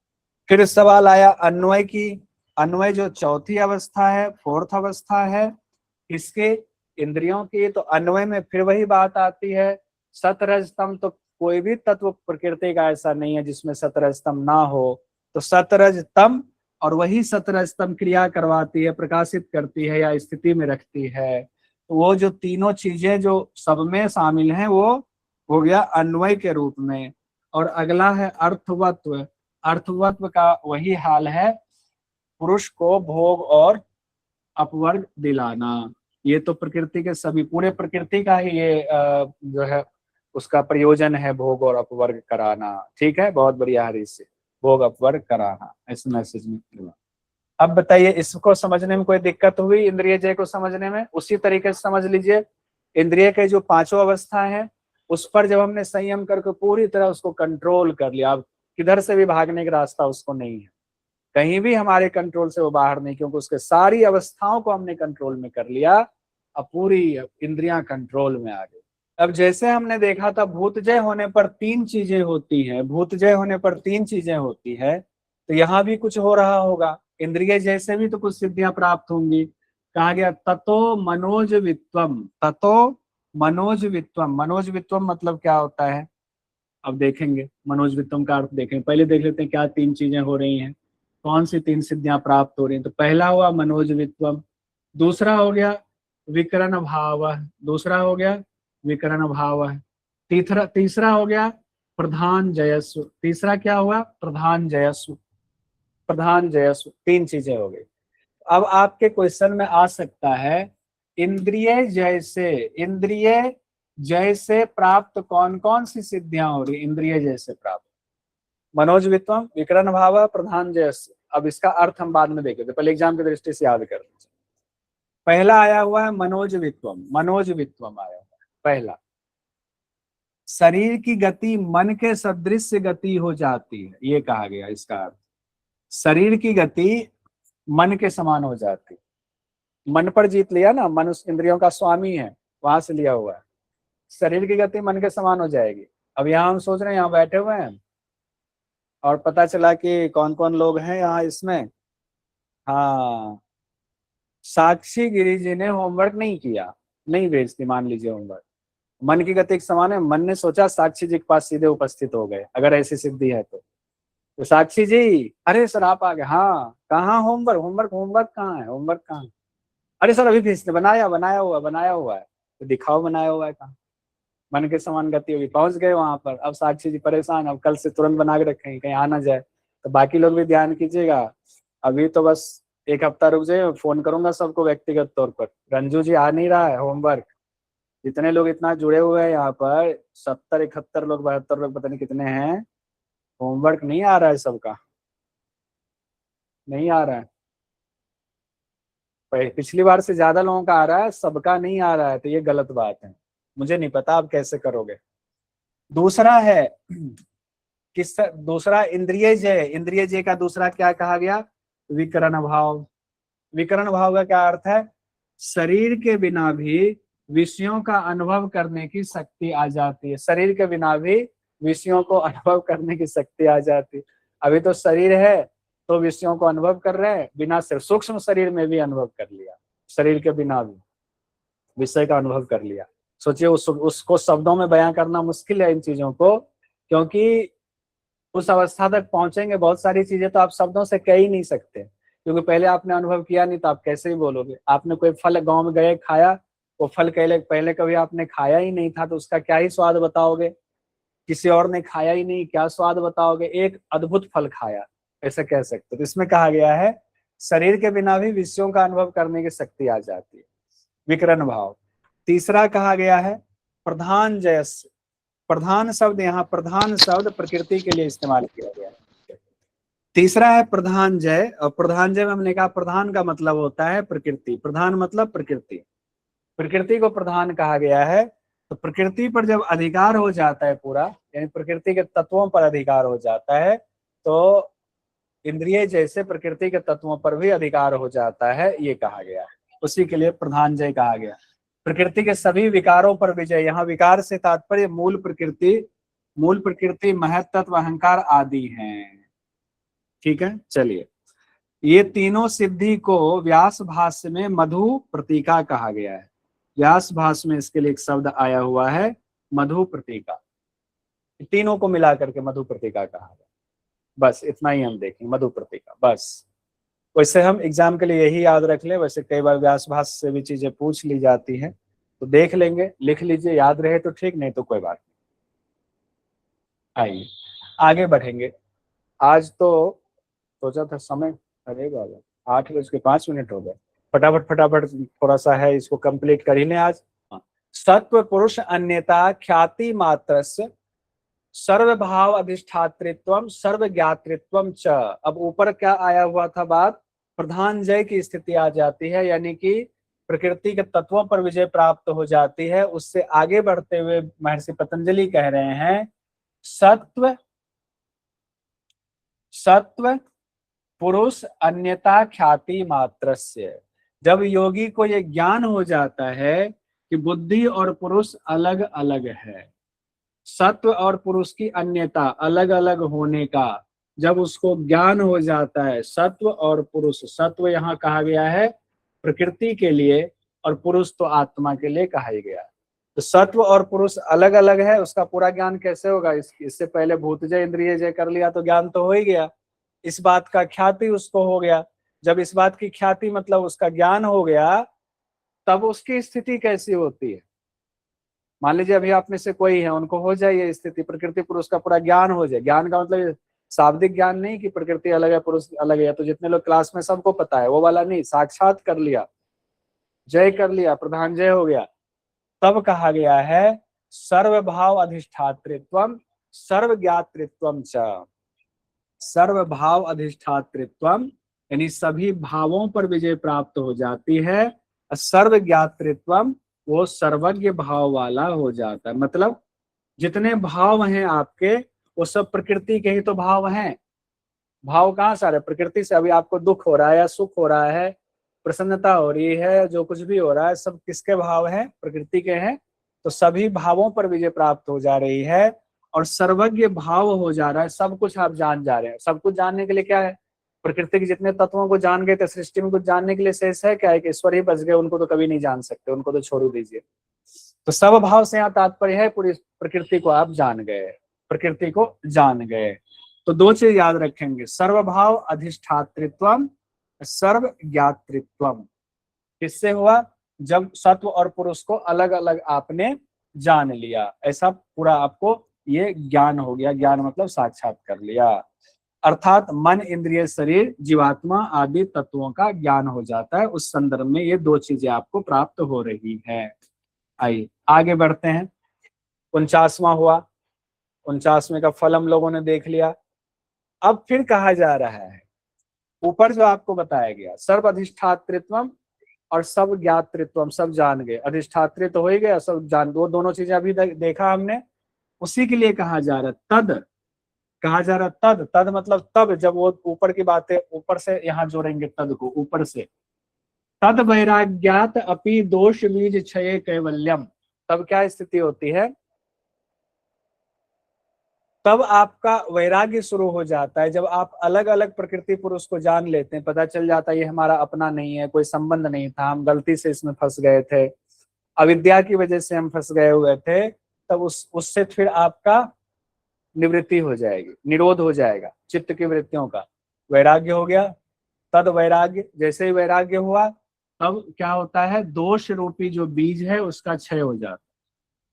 फिर सवाल आया अन्वय की। अन्वय जो चौथी अवस्था है, फोर्थ अवस्था है, इसके इंद्रियों की। तो अन्वय में फिर वही बात आती है, सतरजतम। तो कोई भी तत्व प्रकृति का ऐसा नहीं है जिसमें सतरजतम ना हो। तो सतरजतम, और वही सतरजतम क्रिया करवाती है, प्रकाशित करती है या स्थिति में रखती है। तो वो जो तीनों चीजें जो सब में शामिल हैं, वो हो गया अन्वय के रूप में। और अगला है अर्थवत्व। अर्थवत्व का वही हाल है, पुरुष को भोग और अपवर्ग दिलाना। ये तो प्रकृति के सभी, पूरे प्रकृति का ही ये जो है उसका प्रयोजन है, भोग और अपवर्ग कराना। ठीक है, बहुत बढ़िया हरीश से, भोग अपवर्ग कराना, इस मैसेज में। अब बताइए, इसको समझने में कोई दिक्कत हुई, इंद्रिय जय को समझने में? उसी तरीके से समझ लीजिए, इंद्रिय के जो पांचों अवस्था हैं, उस पर जब हमने संयम करके पूरी तरह उसको कंट्रोल कर लिया, अब किधर से भी भागने का रास्ता उसको नहीं है, कहीं भी हमारे कंट्रोल से वो बाहर नहीं, क्योंकि उसके सारी अवस्थाओं को हमने कंट्रोल में कर लिया। अब पूरी इंद्रियां कंट्रोल में आ गई। अब जैसे हमने देखा था, भूतजय होने पर तीन चीजें होती हैं, भूतजय होने पर तीन चीजें होती है। तो यहाँ भी कुछ हो रहा होगा, इंद्रिय जैसे भी तो कुछ सिद्धियां प्राप्त होंगी। कहा गया ततो मनोज वित्वम, ततो मनोज वित्वम। मनोज वित्वम मतलब क्या होता है, अब देखेंगे मनोज वित्तम का अर्थ देखेंगे। पहले देख लेते हैं क्या तीन चीजें हो रही हैं, कौन सी तीन सिद्धियां प्राप्त हो रही हैं। तो पहला हुआ मनोज वित्तम, दूसरा हो गया विकरण भाव, दूसरा हो गया विकरण भाव, तीसरा तीसरा हो गया प्रधान जयस्व। तीसरा क्या हुआ, प्रधान जयस्व, प्रधान जयस्व। तीन चीजें हो गई। अब आपके क्वेश्चन में आ सकता है इंद्रिय जैसे, इंद्रिय जैसे प्राप्त कौन कौन सी सिद्धियां हो रही? इंद्रिय जैसे प्राप्त मनोजवित्वम, विकरण भाव, प्रधान जैसे। अब इसका अर्थ हम बाद में देखेंगे, पहले एग्जाम की दृष्टि से याद कर लीजिए। पहला आया हुआ है मनोजवित्वम, मनोजवित्वम आया हुआ है पहला। शरीर की गति मन के सदृश गति हो जाती है, ये कहा गया। इसका अर्थ शरीर की गति मन के समान हो जाती। मन पर जीत लिया ना, मन उस इंद्रियों का स्वामी है, वहां से लिया हुआ है। शरीर की गति मन के समान हो जाएगी। अब यहाँ हम सोच रहे हैं, यहाँ बैठे हुए हैं और पता चला कि कौन कौन लोग हैं यहाँ इसमें। हाँ, साक्षी गिरी जी ने होमवर्क नहीं किया, नहीं भेजती मान लीजिए होमवर्क। मन की गति एक समान है, मन ने सोचा साक्षी जी के पास सीधे उपस्थित हो गए, अगर ऐसी सिद्धि है तो साक्षी जी, अरे सर आप आ गए, हाँ कहाँ होमवर्क, होमवर्क होमवर्क कहाँ है, होमवर्क कहाँ है? अरे सर अभी भेजते, बनाया हुआ है। तो दिखाओ बनाया हुआ है कहाँ? मन के समान गति होगी, पहुंच गए वहां पर। अब साक्षी जी परेशान, अब कल से तुरंत बना के रखेंगे कहीं आ ना जाए। तो बाकी लोग भी ध्यान कीजिएगा, अभी तो बस एक हफ्ता रुक जाइए, फोन करूंगा सबको व्यक्तिगत तौर पर। रंजू जी आ नहीं रहा है होमवर्क, जितने लोग इतना जुड़े हुए हैं यहाँ पर, 70 71 लोग 72 लोग पता नहीं कितने हैं, होमवर्क नहीं आ रहा है सबका, नहीं आ रहा है। पिछली बार से ज्यादा लोगों का आ रहा है, सबका नहीं आ रहा है, तो ये गलत बात है। मुझे नहीं पता आप कैसे करोगे। दूसरा है किस, दूसरा इंद्रिय जय, इंद्रिय जय का दूसरा क्या कहा गया? विकरण भाव। विकरण भाव का क्या अर्थ है? शरीर के बिना भी विषयों का अनुभव करने की शक्ति आ जाती है। शरीर के बिना भी विषयों को अनुभव करने की शक्ति आ जाती है। अभी तो शरीर है तो विषयों को अनुभव कर रहे हैं, बिना सिर्फ सूक्ष्म शरीर में भी अनुभव कर लिया, शरीर के बिना भी विषय का अनुभव कर लिया। सोचिए उसको शब्दों में बयां करना मुश्किल है इन चीजों को, क्योंकि उस अवस्था तक पहुंचेंगे बहुत सारी चीजें तो आप शब्दों से कह ही नहीं सकते, क्योंकि पहले आपने अनुभव किया नहीं तो आप कैसे ही बोलोगे। आपने कोई फल गांव में गए खाया, वो फल पहले कभी आपने खाया ही नहीं था, तो उसका क्या ही स्वाद बताओगे? किसी और ने खाया ही नहीं, क्या स्वाद बताओगे? एक अद्भुत फल खाया, ऐसे कह सकते। तो इसमें कहा गया है शरीर के बिना भी विषयों का अनुभव करने की शक्ति आ जाती है, विकरण भाव। तीसरा कहा गया है प्रधान जयस। प्रधान शब्द, यहाँ प्रधान शब्द प्रकृति के लिए इस्तेमाल किया गया है। तीसरा है प्रधान जय, और प्रधान जय में हमने कहा प्रधान का मतलब होता है प्रकृति, प्रधान मतलब प्रकृति, प्रकृति को प्रधान कहा गया है। तो प्रकृति पर जब अधिकार हो जाता है पूरा, यानी प्रकृति के तत्वों पर अधिकार हो जाता है, तो इंद्रिय जैसे प्रकृति के तत्वों पर भी अधिकार हो जाता है, ये कहा गया है। उसी के लिए प्रधान जय कहा गया। प्रकृति के सभी विकारों पर विजय, यहाँ विकार से तात्पर्य मूल प्रकृति महत्त्व अहंकार आदि हैं। ठीक है, चलिए, ये तीनों सिद्धि को व्यास भाष्य में मधु प्रतीका कहा गया है। व्यास भाष्य में इसके लिए एक शब्द आया हुआ है मधु प्रतीका, तीनों को मिला करके मधु प्रतीका कहा गया। बस इतना ही हम देखें, मधु प्रतीका बस। वैसे हम एग्जाम के लिए यही याद रख लें, वैसे कई बार व्यास भाष्य से भी चीजें पूछ ली जाती हैं, तो देख लेंगे, लिख लीजिए, याद रहे तो ठीक, नहीं तो कोई बात नहीं। आइए आगे बढ़ेंगे। आज तो सोचा था समय, अरे बाबा 8:05 हो गए। फटाफट फटाफट थोड़ा सा है, इसको कंप्लीट कर ही लें आज। सत्व पुरुष अन्यता ख्याति मात्र सर्व भाव अधिष्ठातृत्वम सर्व ज्ञातृत्वम च। अब ऊपर क्या आया हुआ था बात? प्रधान जय की स्थिति आ जाती है, यानी कि प्रकृति के तत्वों पर विजय प्राप्त हो जाती है। उससे आगे बढ़ते हुए महर्षि पतंजलि कह रहे हैं सत्व पुरुष अन्यता ख्याति मात्रस्य। जब योगी को ये ज्ञान हो जाता है कि बुद्धि और पुरुष अलग अलग है, सत्व और पुरुष की अन्यता अलग अलग होने का जब उसको ज्ञान हो जाता है, सत्व और पुरुष, सत्व यहाँ कहा गया है प्रकृति के लिए और पुरुष तो आत्मा के लिए कहा गया। तो सत्व और पुरुष अलग अलग है, उसका पूरा ज्ञान कैसे होगा? इससे पहले भूत जय इंद्रिय जय कर लिया तो ज्ञान तो हो ही गया, इस बात का ख्याति उसको हो गया। जब इस बात की ख्याति मतलब उसका ज्ञान हो गया, तब उसकी स्थिति कैसी होती है? मान लीजिए अभी आप में से कोई है, उनको हो जाए ये स्थिति, प्रकृति पुरुष का पूरा ज्ञान हो जाए। ज्ञान का मतलब शाब्दिक ज्ञान नहीं कि प्रकृति अलग है पुरुष अलग है, तो जितने लोग क्लास में सबको पता है वो वाला नहीं, साक्षात कर लिया। जय कर लिया, प्रधान जय हो गया, तब कहा गया है सर्वभाव अधिष्ठातृत्वम सर्वज्ञातृत्वम च। सर्वभाव अधिष्ठातृत्वम यानी सभी भावों पर विजय प्राप्त हो जाती है। सर्वज्ञातृत्वम वो सर्वज्ञ भाव वाला हो जाता है। मतलब जितने भाव हैं आपके वो सब प्रकृति के ही तो भाव हैं। भाव कहाँ से आ रहे हैं? प्रकृति से। अभी आपको दुख हो रहा है या सुख हो रहा है, प्रसन्नता हो रही है, जो कुछ भी हो रहा है, सब किसके भाव हैं? प्रकृति के हैं। तो सभी भावों पर विजय प्राप्त हो जा रही है और सर्वज्ञ भाव हो जा रहा है। सब कुछ आप जान जा रहे हैं। सब कुछ जानने के लिए क्या है? प्रकृति के जितने तत्वों को जान गए थे, सृष्टि में कुछ जानने के लिए शेष है क्या? है कि ईश्वर ही बच गए, उनको तो कभी नहीं जान सकते, उनको तो छोड़ दीजिए। तो सब भाव से यहाँ तात्पर्य है पूरी प्रकृति को आप जान गए, प्रकृति को जान गए। तो दो चीज याद रखेंगे, सर्वभाव अधिष्ठातृत्वम सर्वज्ञातृत्वम। किससे हुआ? जब सत्व और पुरुष को अलग अलग आपने जान लिया, ऐसा पूरा आपको ये ज्ञान हो गया। ज्ञान मतलब साक्षात कर लिया, अर्थात मन, इंद्रिय, शरीर, जीवात्मा आदि तत्वों का ज्ञान हो जाता है। उस संदर्भ में ये दो चीजें आपको प्राप्त हो रही है। आइए आगे बढ़ते हैं। 49वां हुआ, 49वें का फल हम लोगों ने देख लिया। अब फिर कहा जा रहा है, ऊपर जो आपको बताया गया सर्व अधिष्ठातृत्वम और सब ज्ञातृत्वम, सब जान गए, अधिष्ठातृत्व हो ही गया, सब जान, वो दोनों चीजें अभी देखा हमने। उसी के लिए कहा जा रहा तद, कहा जा रहा तद। तद मतलब तब, जब वो ऊपर की बातें ऊपर से यहाँ जोड़ेंगे तद को ऊपर से। तद वैराग्यात अपि दोष बीज क्षय कैवल्यम। तब क्या स्थिति होती है? तब आपका वैराग्य शुरू हो जाता है जब आप अलग अलग प्रकृति पुरुष को जान लेते हैं। पता चल जाता है ये हमारा अपना नहीं है, कोई संबंध नहीं था, हम गलती से इसमें फंस गए थे, अविद्या की वजह से हम फंस गए हुए थे। तब उससे फिर आपका निवृत्ति हो जाएगी, निरोध हो जाएगा चित्त की वृत्तियों का, वैराग्य हो गया। तद वैराग्य, जैसे ही वैराग्य हुआ तब क्या होता है? दोष रूपी जो बीज है उसका क्षय हो जाता है।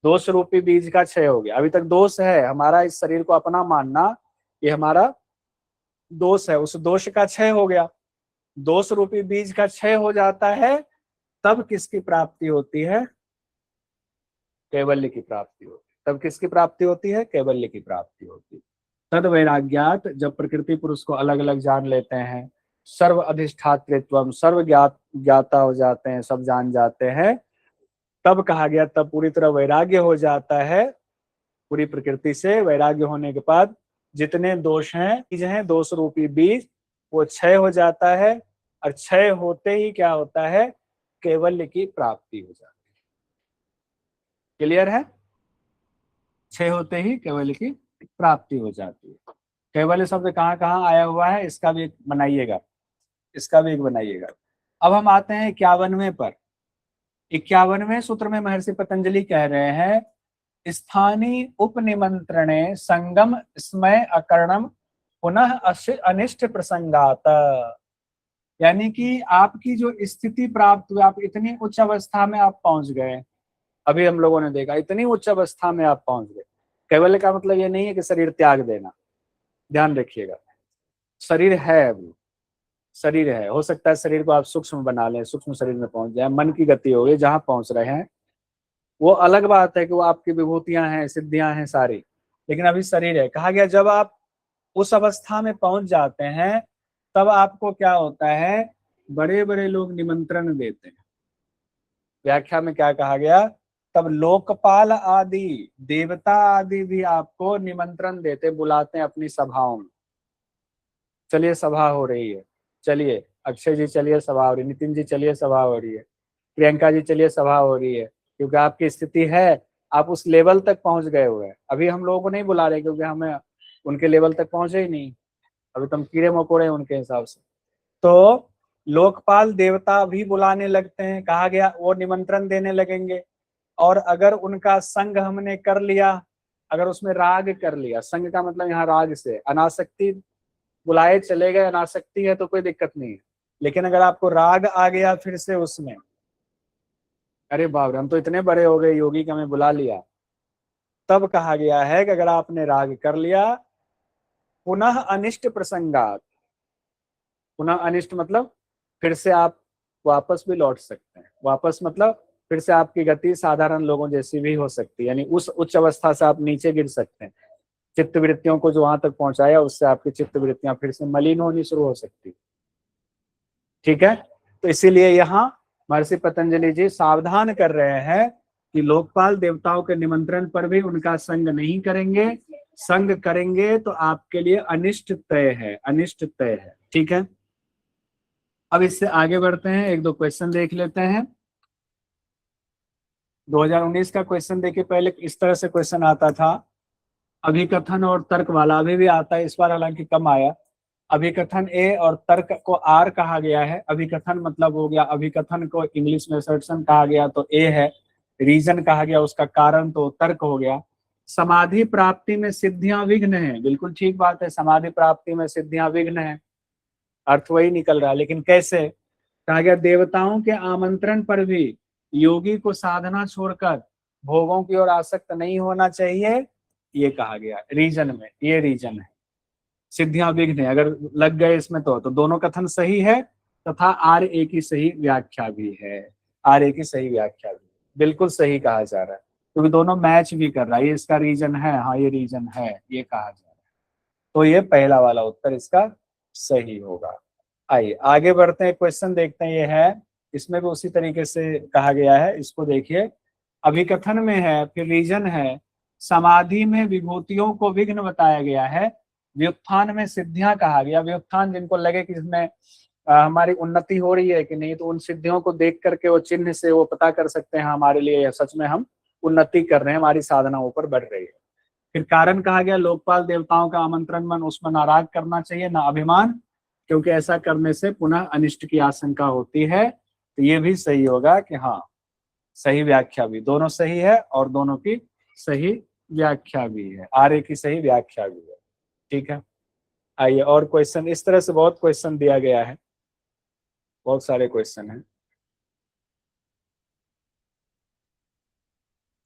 दोष रूपी बीज का क्षय हो गया। अभी तक दोष है हमारा, इस शरीर को अपना मानना, ये हमारा दोष है, उस दोष का क्षय हो गया। दोष रूपी बीज का क्षय हो जाता है, तब किसकी प्राप्ति होती है? कैवल्य की प्राप्ति होती है। तब किसकी प्राप्ति होती है? कैवल्य की प्राप्ति होती है। तद वैराग्यात, जब प्रकृति पुरुष को अलग अलग जान लेते हैं, सर्व अधिष्ठातृत्वम, सर्व ज्ञाता हो जाते हैं, सब जान जाते हैं, तब कहा गया, तब पूरी तरह वैराग्य हो जाता है। पूरी प्रकृति से वैराग्य होने के बाद जितने दोष हैं, बीज हैं, दोष रूपी बीज, वो क्षय हो जाता है। और क्षय होते ही क्या होता है? कैवल्य की प्राप्ति हो जाती है। क्लियर है? क्षय होते ही कैवल्य की प्राप्ति हो जाती है। कैवल्य शब्द कहाँ कहाँ आया हुआ है, इसका भी एक बनाइएगा, इसका भी एक बनाइएगा। अब हम आते हैं 51वें पर। 51वें सूत्र में महर्षि पतंजलि कह रहे हैं, स्थानीय उपनिमंत्रणे संगम स्मय अकर्णम पुनः अनिष्ट प्रसंगात। यानी कि आपकी जो स्थिति प्राप्त हुई, आप इतनी उच्च अवस्था में आप पहुंच गए, अभी हम लोगों ने देखा इतनी उच्च अवस्था में आप पहुंच गए। कैवल्य का मतलब ये नहीं है कि शरीर त्याग देना, ध्यान रखिएगा। शरीर है, अभी शरीर है, हो सकता है शरीर को आप सूक्ष्म बना लें, सूक्ष्म शरीर में पहुंच जाए, मन की गति होगी, जहां पहुंच रहे हैं वो अलग बात है कि वो आपकी विभूतियां हैं, सिद्धियां हैं सारी, लेकिन अभी शरीर है। कहा गया जब आप उस अवस्था में पहुंच जाते हैं तब आपको क्या होता है? बड़े बड़े लोग निमंत्रण देते हैं। व्याख्या में क्या कहा गया? तब लोकपाल आदि, देवता आदि भी आपको निमंत्रण देते, बुलाते हैं अपनी सभाओं में। चलिए सभा हो रही है, चलिए अक्षय जी चलिए सभा हो रही है, नितिन जी चलिए सभा हो रही है, प्रियंका जी चलिए सभा हो रही है, क्योंकि आपकी स्थिति है, आप उस लेवल तक पहुंच गए हुए हैं। अभी हम लोगों को नहीं बुला रहे क्योंकि हमें उनके लेवल तक पहुंचे ही नहीं, अभी तो हम कीड़े मकोड़े हैं उनके हिसाब से। तो लोकपाल देवता भी बुलाने लगते हैं, कहा गया वो निमंत्रण देने लगेंगे। और अगर उनका संग हमने कर लिया, अगर उसमें राग कर लिया, संग का मतलब यहाँ राग से अनासक्ति, बुलाए चले गए, अनासक्ति है तो कोई दिक्कत नहीं है। लेकिन अगर आपको राग आ गया फिर से उसमें, अरे बाप रे हम तो इतने बड़े हो गए योगी कि हमें बुला लिया, तब कहा गया है कि अगर आपने राग कर लिया, पुनः अनिष्ट प्रसंगात, पुनः अनिष्ट मतलब फिर से आप वापस भी लौट सकते हैं। वापस मतलब फिर से आपकी गति साधारण लोगों जैसी भी हो सकती है, यानी उस उच्च अवस्था से आप नीचे गिर सकते हैं। चित्त वृत्तियों को जो वहां तक पहुंचाया उससे आपकी चित्त वृत्तियां फिर से मलिन होनी शुरू हो सकती। ठीक है, तो इसीलिए यहाँ महर्षि पतंजलि जी सावधान कर रहे हैं कि लोकपाल देवताओं के निमंत्रण पर भी उनका संग नहीं करेंगे। संग करेंगे तो आपके लिए अनिष्ट तय है, अनिष्ट तय है। ठीक है, अब इससे आगे बढ़ते हैं, एक दो क्वेश्चन देख लेते हैं। 2019 का क्वेश्चन देखिए, पहले इस तरह से क्वेश्चन आता था, अभिकथन और तर्क वाला, अभी भी आता है, इस बार हालांकि कम आया। अभिकथन ए और तर्क को आर कहा गया है। अभिकथन मतलब हो गया, अभिकथन को इंग्लिश में असर्शन कहा गया तो ए है, रीजन कहा गया उसका कारण तो तर्क हो गया। समाधि प्राप्ति में सिद्धियां विघ्न है, बिल्कुल ठीक बात है, समाधि प्राप्ति में सिद्धियां विघ्न है, अर्थ वही निकल रहा है। लेकिन कैसे? कहा गया देवताओं के आमंत्रण पर भी योगी को साधना छोड़कर भोगों की ओर आसक्त नहीं होना चाहिए, ये कहा गया रीजन में, ये रीजन है। सिद्धियां विघ्न है, अगर लग गए इसमें तो दोनों कथन सही है, तथा आर ए की सही व्याख्या भी है, आर ए की सही व्याख्या भी बिल्कुल सही कहा जा रहा है, क्योंकि दोनों मैच भी कर रहा है। ये इसका रीजन है, हाँ ये रीजन है, ये कहा जा रहा है, तो ये पहला वाला उत्तर इसका सही होगा। आइए आगे बढ़ते हैं, क्वेश्चन देखते हैं। ये है, इसमें भी उसी तरीके से कहा गया है, इसको देखिए। अभिकथन में है, फिर रीजन है, समाधि में विभूतियों को विघ्न बताया गया है, व्युत्थान में सिद्धियां कहा गया। व्युत्थान जिनको लगे कि इसमें हमारी उन्नति हो रही है कि नहीं, तो उन सिद्धियों को देख करके वो चिन्ह से वो पता कर सकते हैं हमारे लिए सच में हम उन्नति कर रहे हैं, हमारी साधना ऊपर बढ़ रही है। फिर कारण कहा गया, लोकपाल देवताओं का आमंत्रण मन उसमें नाराज करना चाहिए, ना अभिमान, क्योंकि ऐसा करने से पुनः अनिष्ट की आशंका होती है। तो ये भी सही होगा कि हाँ, सही व्याख्या भी, दोनों सही है और दोनों की सही व्याख्या भी है, आर्य की सही व्याख्या भी है। ठीक है, आइए और क्वेश्चन, इस तरह से बहुत क्वेश्चन दिया गया है, बहुत सारे क्वेश्चन हैं।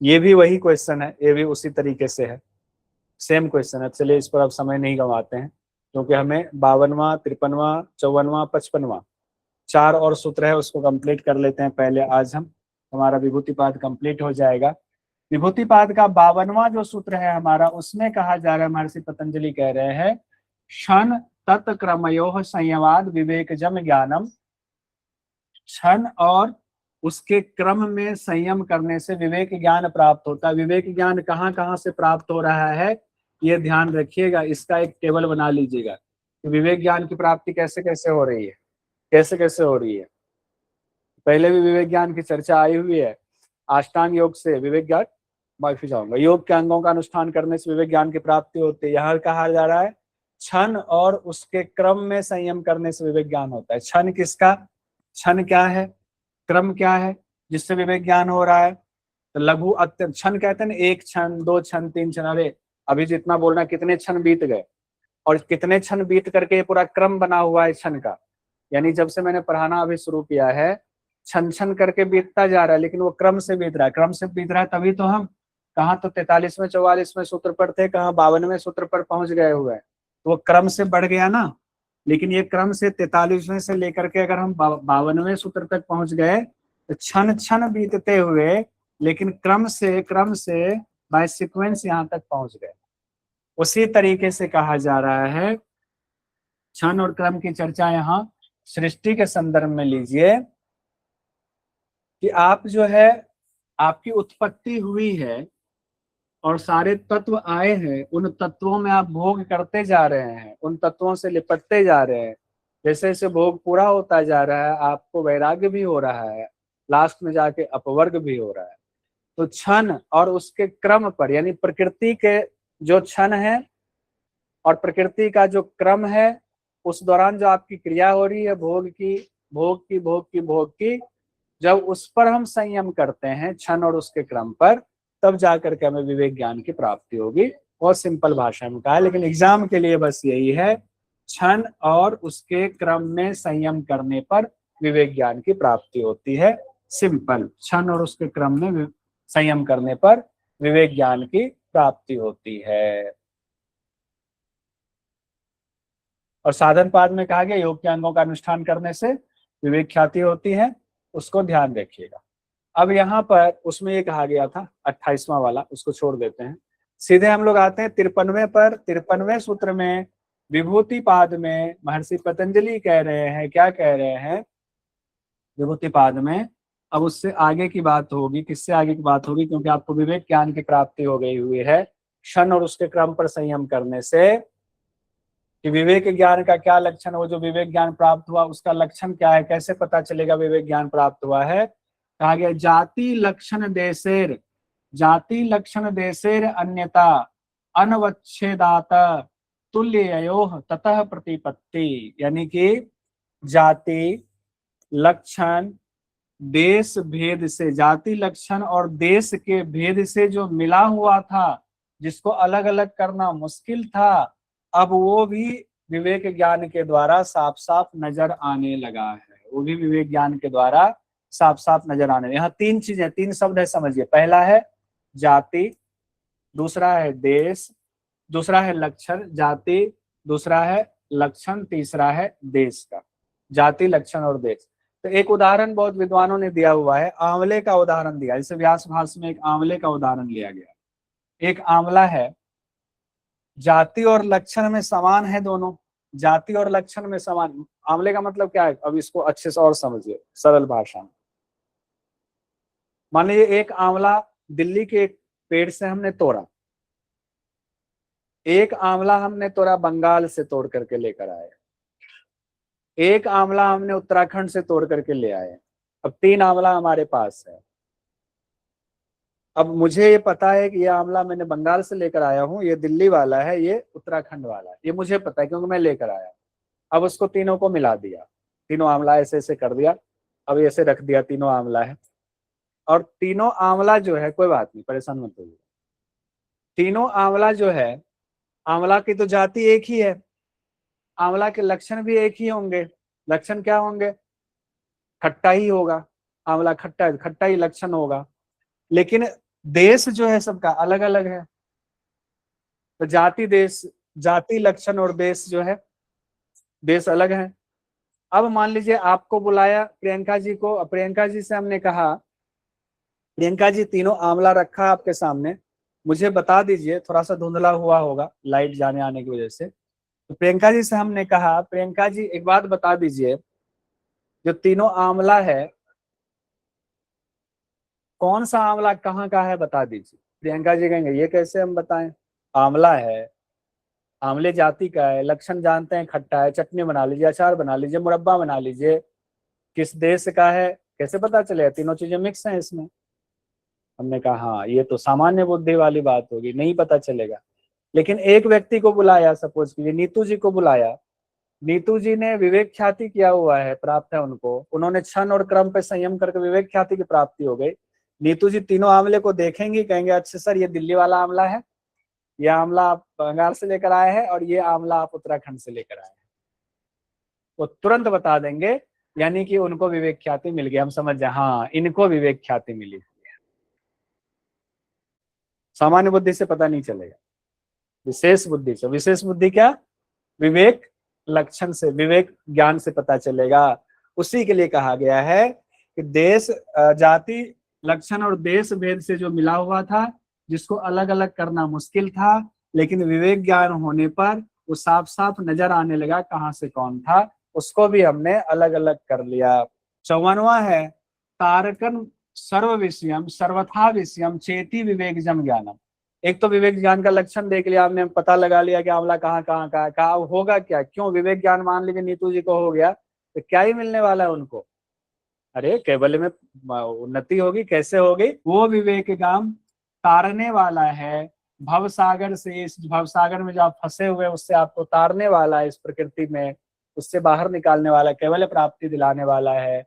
ये भी वही क्वेश्चन है, ये भी उसी तरीके से है, सेम क्वेश्चन है। चलिए इस पर अब समय नहीं गंवाते हैं, क्योंकि हमें 52वां, 53वां, 54वां, 55वां 4 और सूत्र है, उसको कंप्लीट कर लेते हैं पहले आज हम, हमारा विभूतिपाद कंप्लीट हो जाएगा। विभूतिपाद का 52वां जो सूत्र है हमारा, उसमें कहा जा रहा है, महर्षि पतंजलि कह रहे हैं, क्षण तत्क्रमयोः संयमाद विवेकजम ज्ञानम, क्षण और उसके क्रम में संयम करने से विवेक ज्ञान प्राप्त होता है। विवेक ज्ञान कहाँ कहाँ से प्राप्त हो रहा है, ये ध्यान रखिएगा, इसका एक टेबल बना लीजिएगा कि विवेक ज्ञान की प्राप्ति कैसे कैसे हो रही है, कैसे कैसे हो रही है। पहले भी विवेक ज्ञान की चर्चा आई हुई है, अष्टांग योग से विवेक ज्ञान, माफी चाहूंगा, योग के अंगों का अनुष्ठान करने से विवेक ज्ञान की प्राप्ति होती है। यहाँ कहा जा रहा है क्षण और उसके क्रम में संयम करने से विवेक ज्ञान होता है। क्षण किसका, क्षण क्या है, क्रम क्या है जिससे विवेक ज्ञान हो रहा है? तो लघु अत्यंत, क्षण कहते हैं ना, 1 क्षण 2 क्षण 3 क्षण, अरे अभी जितना बोलना, कितने क्षण बीत गए, और कितने क्षण बीत करके ये पूरा क्रम बना हुआ है क्षण का। यानी जब से मैंने पढ़ाना अभी शुरू किया है, क्षण क्षण करके बीतता जा रहा है, लेकिन वो क्रम से बीत रहा है, क्रम से बीत रहा है, तभी तो हम कहाँ तो 43वें 44वें सूत्र पर थे, कहाँ 52वें सूत्र पर पहुंच गए हुए हैं, तो वो क्रम से बढ़ गया ना। लेकिन ये क्रम से 43वें से लेकर के अगर हम 52वें सूत्र तक पहुंच गए, तो क्षण क्षण बीतते हुए, लेकिन क्रम से बाय सीक्वेंस यहाँ तक पहुंच गए। उसी तरीके से कहा जा रहा है, क्षण और क्रम की चर्चा यहाँ सृष्टि के संदर्भ में लीजिए, कि आप जो है, आपकी उत्पत्ति हुई है और सारे तत्व आए हैं, उन तत्वों में आप भोग करते जा रहे हैं, उन तत्वों से लिपटते जा रहे हैं। जैसे जैसे भोग पूरा होता जा रहा है, आपको वैराग्य भी हो रहा है, लास्ट में जाके अपवर्ग भी हो रहा है। तो क्षण और उसके क्रम पर, यानी प्रकृति के जो क्षण है और प्रकृति का जो क्रम है, उस दौरान जो आपकी क्रिया हो रही है, भोग की, जब उस पर हम संयम करते हैं, क्षण और उसके क्रम पर, तब जाकर के हमें विवेक ज्ञान की प्राप्ति होगी। बहुत सिंपल भाषा में कहा है, लेकिन एग्जाम के लिए बस यही है, क्षण और उसके क्रम में संयम करने पर विवेक ज्ञान की प्राप्ति होती है। सिंपल, क्षण और उसके क्रम में संयम करने पर विवेक ज्ञान की प्राप्ति होती है। और साधन पाद में कहा गया योग के अंगों का अनुष्ठान करने से विवेक ख्याति होती है, उसको ध्यान रखिएगा। अब यहाँ पर उसमें ये कहा गया था 28वां वाला, उसको छोड़ देते हैं, सीधे हम लोग आते हैं 53वें पर। 53वें सूत्र में विभूति पाद में महर्षि पतंजलि कह रहे हैं, क्या कह रहे हैं विभूति पाद में। अब उससे आगे की बात होगी, किससे आगे की बात होगी, क्योंकि आपको विवेक ज्ञान की प्राप्ति हो गई हुई है क्षण और उसके क्रम पर संयम करने से, कि विवेक ज्ञान का क्या लक्षण, वो जो विवेक ज्ञान प्राप्त हुआ उसका लक्षण क्या है, कैसे पता चलेगा विवेक ज्ञान प्राप्त हुआ है। कहा गया जाति लक्षण देशेर, जाति लक्षण देशेर अन्यता अनवच्छेदात तुल्ययोः ततः प्रतिपत्ति, यानी कि जाति लक्षण देश भेद से, जाति लक्षण और देश के भेद से जो मिला हुआ था, जिसको अलग अलग करना मुश्किल था, अब वो भी विवेक ज्ञान के द्वारा साफ साफ नजर आने लगा है। वो भी विवेक ज्ञान के द्वारा साफ साफ नजर आने। यहाँ तीन चीजें, तीन शब्द है, समझिए। पहला है जाति, दूसरा है देश, दूसरा है लक्षण, जाति दूसरा है लक्षण, तीसरा है देश का। जाति लक्षण और देश। तो एक उदाहरण बहुत विद्वानों ने दिया हुआ है, आंवले का उदाहरण दिया। जैसे व्यास भाष्य में एक आंवले का उदाहरण लिया गया। एक आंवला है, जाति और लक्षण में समान है दोनों, जाति और लक्षण में समान। आंवले का मतलब क्या है, अब इसको अच्छे से और समझिए सरल भाषा में। मान लीजिए एक आंवला दिल्ली के एक पेड़ से हमने तोड़ा, एक आंवला हमने तोड़ा बंगाल से तोड़ करके लेकर आए, एक आंवला हमने उत्तराखंड से तोड़ करके ले आए। अब 3 आंवला हमारे पास है। अब मुझे ये पता है कि ये आंवला मैंने बंगाल से लेकर आया हूँ, ये दिल्ली वाला है, ये उत्तराखंड वाला है, ये मुझे पता है क्योंकि मैं लेकर आया। अब उसको तीनों को मिला दिया, तीनों आंवला ऐसे ऐसे कर दिया, अब ऐसे रख दिया, तीनों आंवला है। और तीनों आंवला जो है, कोई बात नहीं, परेशान मत होइए, तीनों आंवला जो है, आंवला की तो जाति एक ही है, आंवला के लक्षण भी एक ही होंगे। लक्षण क्या होंगे, खट्टा ही होगा, आंवला खट्टा, खट्टा ही लक्षण होगा। लेकिन देश जो है सबका अलग अलग है। तो जाति देश, जाति लक्षण और देश जो है, देश अलग है। अब मान लीजिए आपको बुलाया प्रियंका जी को, प्रियंका जी से हमने कहा प्रियंका जी तीनों आंवला रखा आपके सामने, मुझे बता दीजिए, थोड़ा सा धुंधला हुआ होगा लाइट जाने आने की वजह से। तो प्रियंका जी से हमने कहा, प्रियंका जी एक बात बता दीजिए, जो तीनों आंवला है, कौन सा आंवला कहाँ का है बता दीजिए। प्रियंका जी कहेंगे ये कैसे हम बताएं, आंवला है, आंवले जाति का है, लक्षण जानते हैं खट्टा है, चटनी बना लीजिए, अचार बना लीजिए, मुरब्बा बना लीजिए, किस देश का है कैसे पता चले, तीनों चीजें मिक्स हैं इसमें। हमने कहा हाँ ये तो सामान्य बुद्धि वाली बात होगी, नहीं पता चलेगा। लेकिन एक व्यक्ति को बुलाया, सपोज कीजिए नीतू जी को बुलाया, नीतू जी ने विवेक ख्याति किया हुआ है, प्राप्त है उनको, उन्होंने क्षण और क्रम पे संयम करके विवेक ख्याति की प्राप्ति हो गई। नीतू जी तीनों आंवले को देखेंगी, कहेंगे अच्छा सर ये दिल्ली वाला आंवला है, ये आंवला आप बंगाल से लेकर आए हैं, और ये आंवला आप उत्तराखंड से लेकर आए हैं। वो तुरंत बता देंगे, यानी कि उनको विवेक ख्याति मिल गई। हम समझ जाए हाँ इनको विवेक ख्याति मिली। सामान्य बुद्धि से पता नहीं चलेगा, विशेष बुद्धि से। विशेष बुद्धि क्या, विवेक लक्षण से, विवेक ज्ञान से पता चलेगा। उसी के लिए कहा गया है कि देश जाति लक्षण और देश भेद से जो मिला हुआ था, जिसको अलग अलग करना मुश्किल था, लेकिन विवेक ज्ञान होने पर वो साफ साफ नजर आने लगा कहाँ से कौन था, उसको भी हमने अलग अलग कर लिया। 54वां है तारकन सर्व विषयम सर्वथा विषयम चेती विवेकजम ज्ञानम। एक तो विवेक ज्ञान का लक्षण देख लिया हमने, पता लगा लिया कि आंवला कहाँ कहाँ का है, कहा होगा क्या, क्यों विवेक ज्ञान मान लीजिए नीतू जी को हो गया तो क्या ही मिलने वाला है उनको, अरे केवल में उन्नति होगी, कैसे होगी, वो विवेक ज्ञान तारने वाला है भव सागर से, इस भव सागर में जो आप फंसे हुए उससे आपको तारने वाला है, इस प्रकृति में उससे बाहर निकालने वाला, केवल प्राप्ति दिलाने वाला है।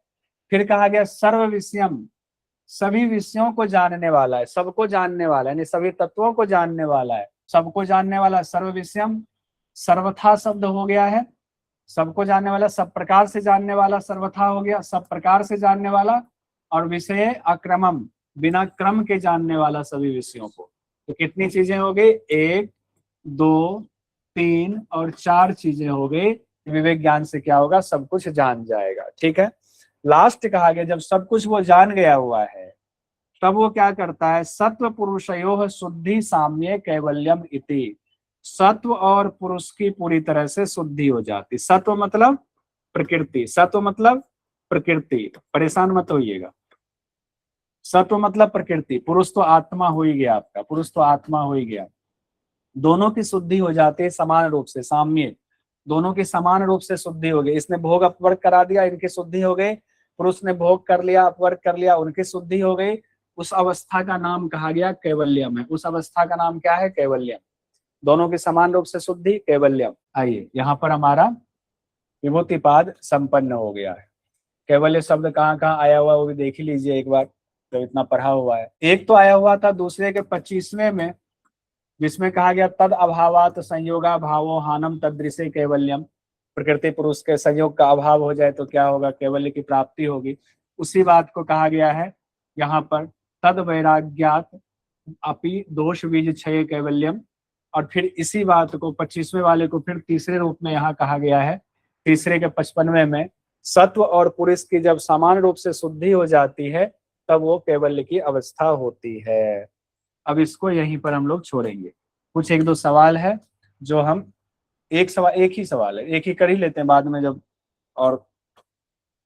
फिर कहा गया सर्व विषयम, सभी विषयों को जानने वाला है, सबको जानने वाला है, यानी सभी तत्वों को जानने वाला है, सबको जानने वाला। सर्व विषयम सर्वथा शब्द हो गया है, सबको जानने वाला, सब प्रकार से जानने वाला सर्वथा हो गया, सब प्रकार से जानने वाला। और विषय अक्रमम, बिना क्रम के जानने वाला सभी विषयों को। तो कितनी चीजें हो गई, 1 2 3 और 4 चीजें हो गई। विवेक ज्ञान से क्या होगा, सब कुछ जान जाएगा। ठीक है, लास्ट कहा गया जब सब कुछ वो जान गया हुआ है तब वो क्या करता है, सत्व पुरुषयोः शुद्धि साम्ये कैवल्यम इति, सत्व और पुरुष की पूरी तरह से शुद्धि हो जाती। सत्व मतलब प्रकृति, सत्व मतलब प्रकृति, परेशान मत होइएगा। सत्व मतलब प्रकृति, पुरुष तो आत्मा हो ही गया आपका, पुरुष तो आत्मा हो ही गया। दोनों की शुद्धि हो जाती है समान रूप से, साम्य, दोनों की समान रूप से शुद्धि हो गई। इसने भोग अपवर्ग करा दिया, इनकी शुद्धि हो गई। पुरुष ने भोग कर लिया, अपवर्ग कर लिया, उनकी शुद्धि हो गई। उस अवस्था का नाम कहा गया कैवल्यम है। उस अवस्था का नाम क्या है, कैवल्यम। दोनों की समान रूप से शुद्धि, कैवल्यम। आइए यहाँ पर हमारा विभूतिपाद संपन्न हो गया है। कैवल्य शब्द कहाँ कहाँ आया हुआ वो भी देख ही लीजिए एक बार, तो इतना पढ़ा हुआ है। एक तो आया हुआ था दूसरे के 25वें में, जिसमें कहा गया तद अभावात संयोगा भावो हानम तदृशे कैवल्यम, प्रकृति पुरुष के संयोग का अभाव हो जाए तो क्या होगा, कैवल्य की प्राप्ति होगी। उसी बात को कहा गया है यहाँ पर, तद वैराग्यात अपि दोष बीज क्षय कैवल्यम। और फिर इसी बात को 25वें वाले को फिर तीसरे रूप में यहाँ कहा गया है, तीसरे के 55वें में, सत्व और पुरुष की जब समान रूप से शुद्धि हो जाती है तब वो कैवल्य की अवस्था होती है। अब इसको यहीं पर हम लोग छोड़ेंगे। कुछ एक दो सवाल है जो हम एक ही सवाल है, एक ही कर ही लेते हैं बाद में जब, और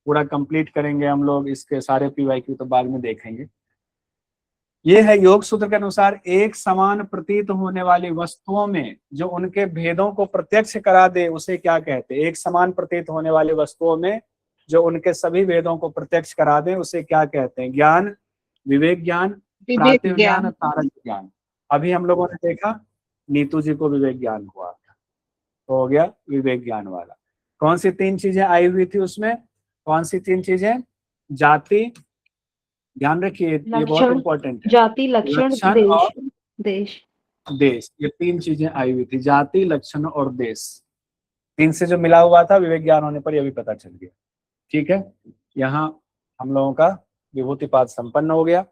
पूरा कंप्लीट करेंगे हम लोग इसके सारे पीवाईक्यू तो बाद में देखेंगे। ये है योग सूत्र के अनुसार, एक समान प्रतीत होने वाली वस्तुओं में जो उनके भेदों को प्रत्यक्ष करा दे उसे क्या कहते हैं। एक समान प्रतीत होने वाली वस्तुओं में जो उनके सभी भेदों को प्रत्यक्ष करा दे उसे क्या कहते हैं, ज्ञान, विवेक ज्ञान, प्रातिभ ज्ञान, तारक ज्ञान। अभी हम लोगों ने देखा नीतू जी को विवेक ज्ञान हुआ, तो हो गया विवेक ज्ञान वाला। कौन सी तीन चीजें आई हुई थी उसमें, कौन सी तीन चीजें, जाति, ध्यान रखिए ये बहुत इंपॉर्टेंट है, जाति, लक्षण, लक्षण और देश, देश, ये तीन चीजें आई हुई थी, जाति, लक्षण और देश। तीन से जो मिला हुआ था विवेक ज्ञान होने पर यह भी पता चल गया। ठीक है, यहाँ हम लोगों का विभूतिपाद संपन्न हो गया।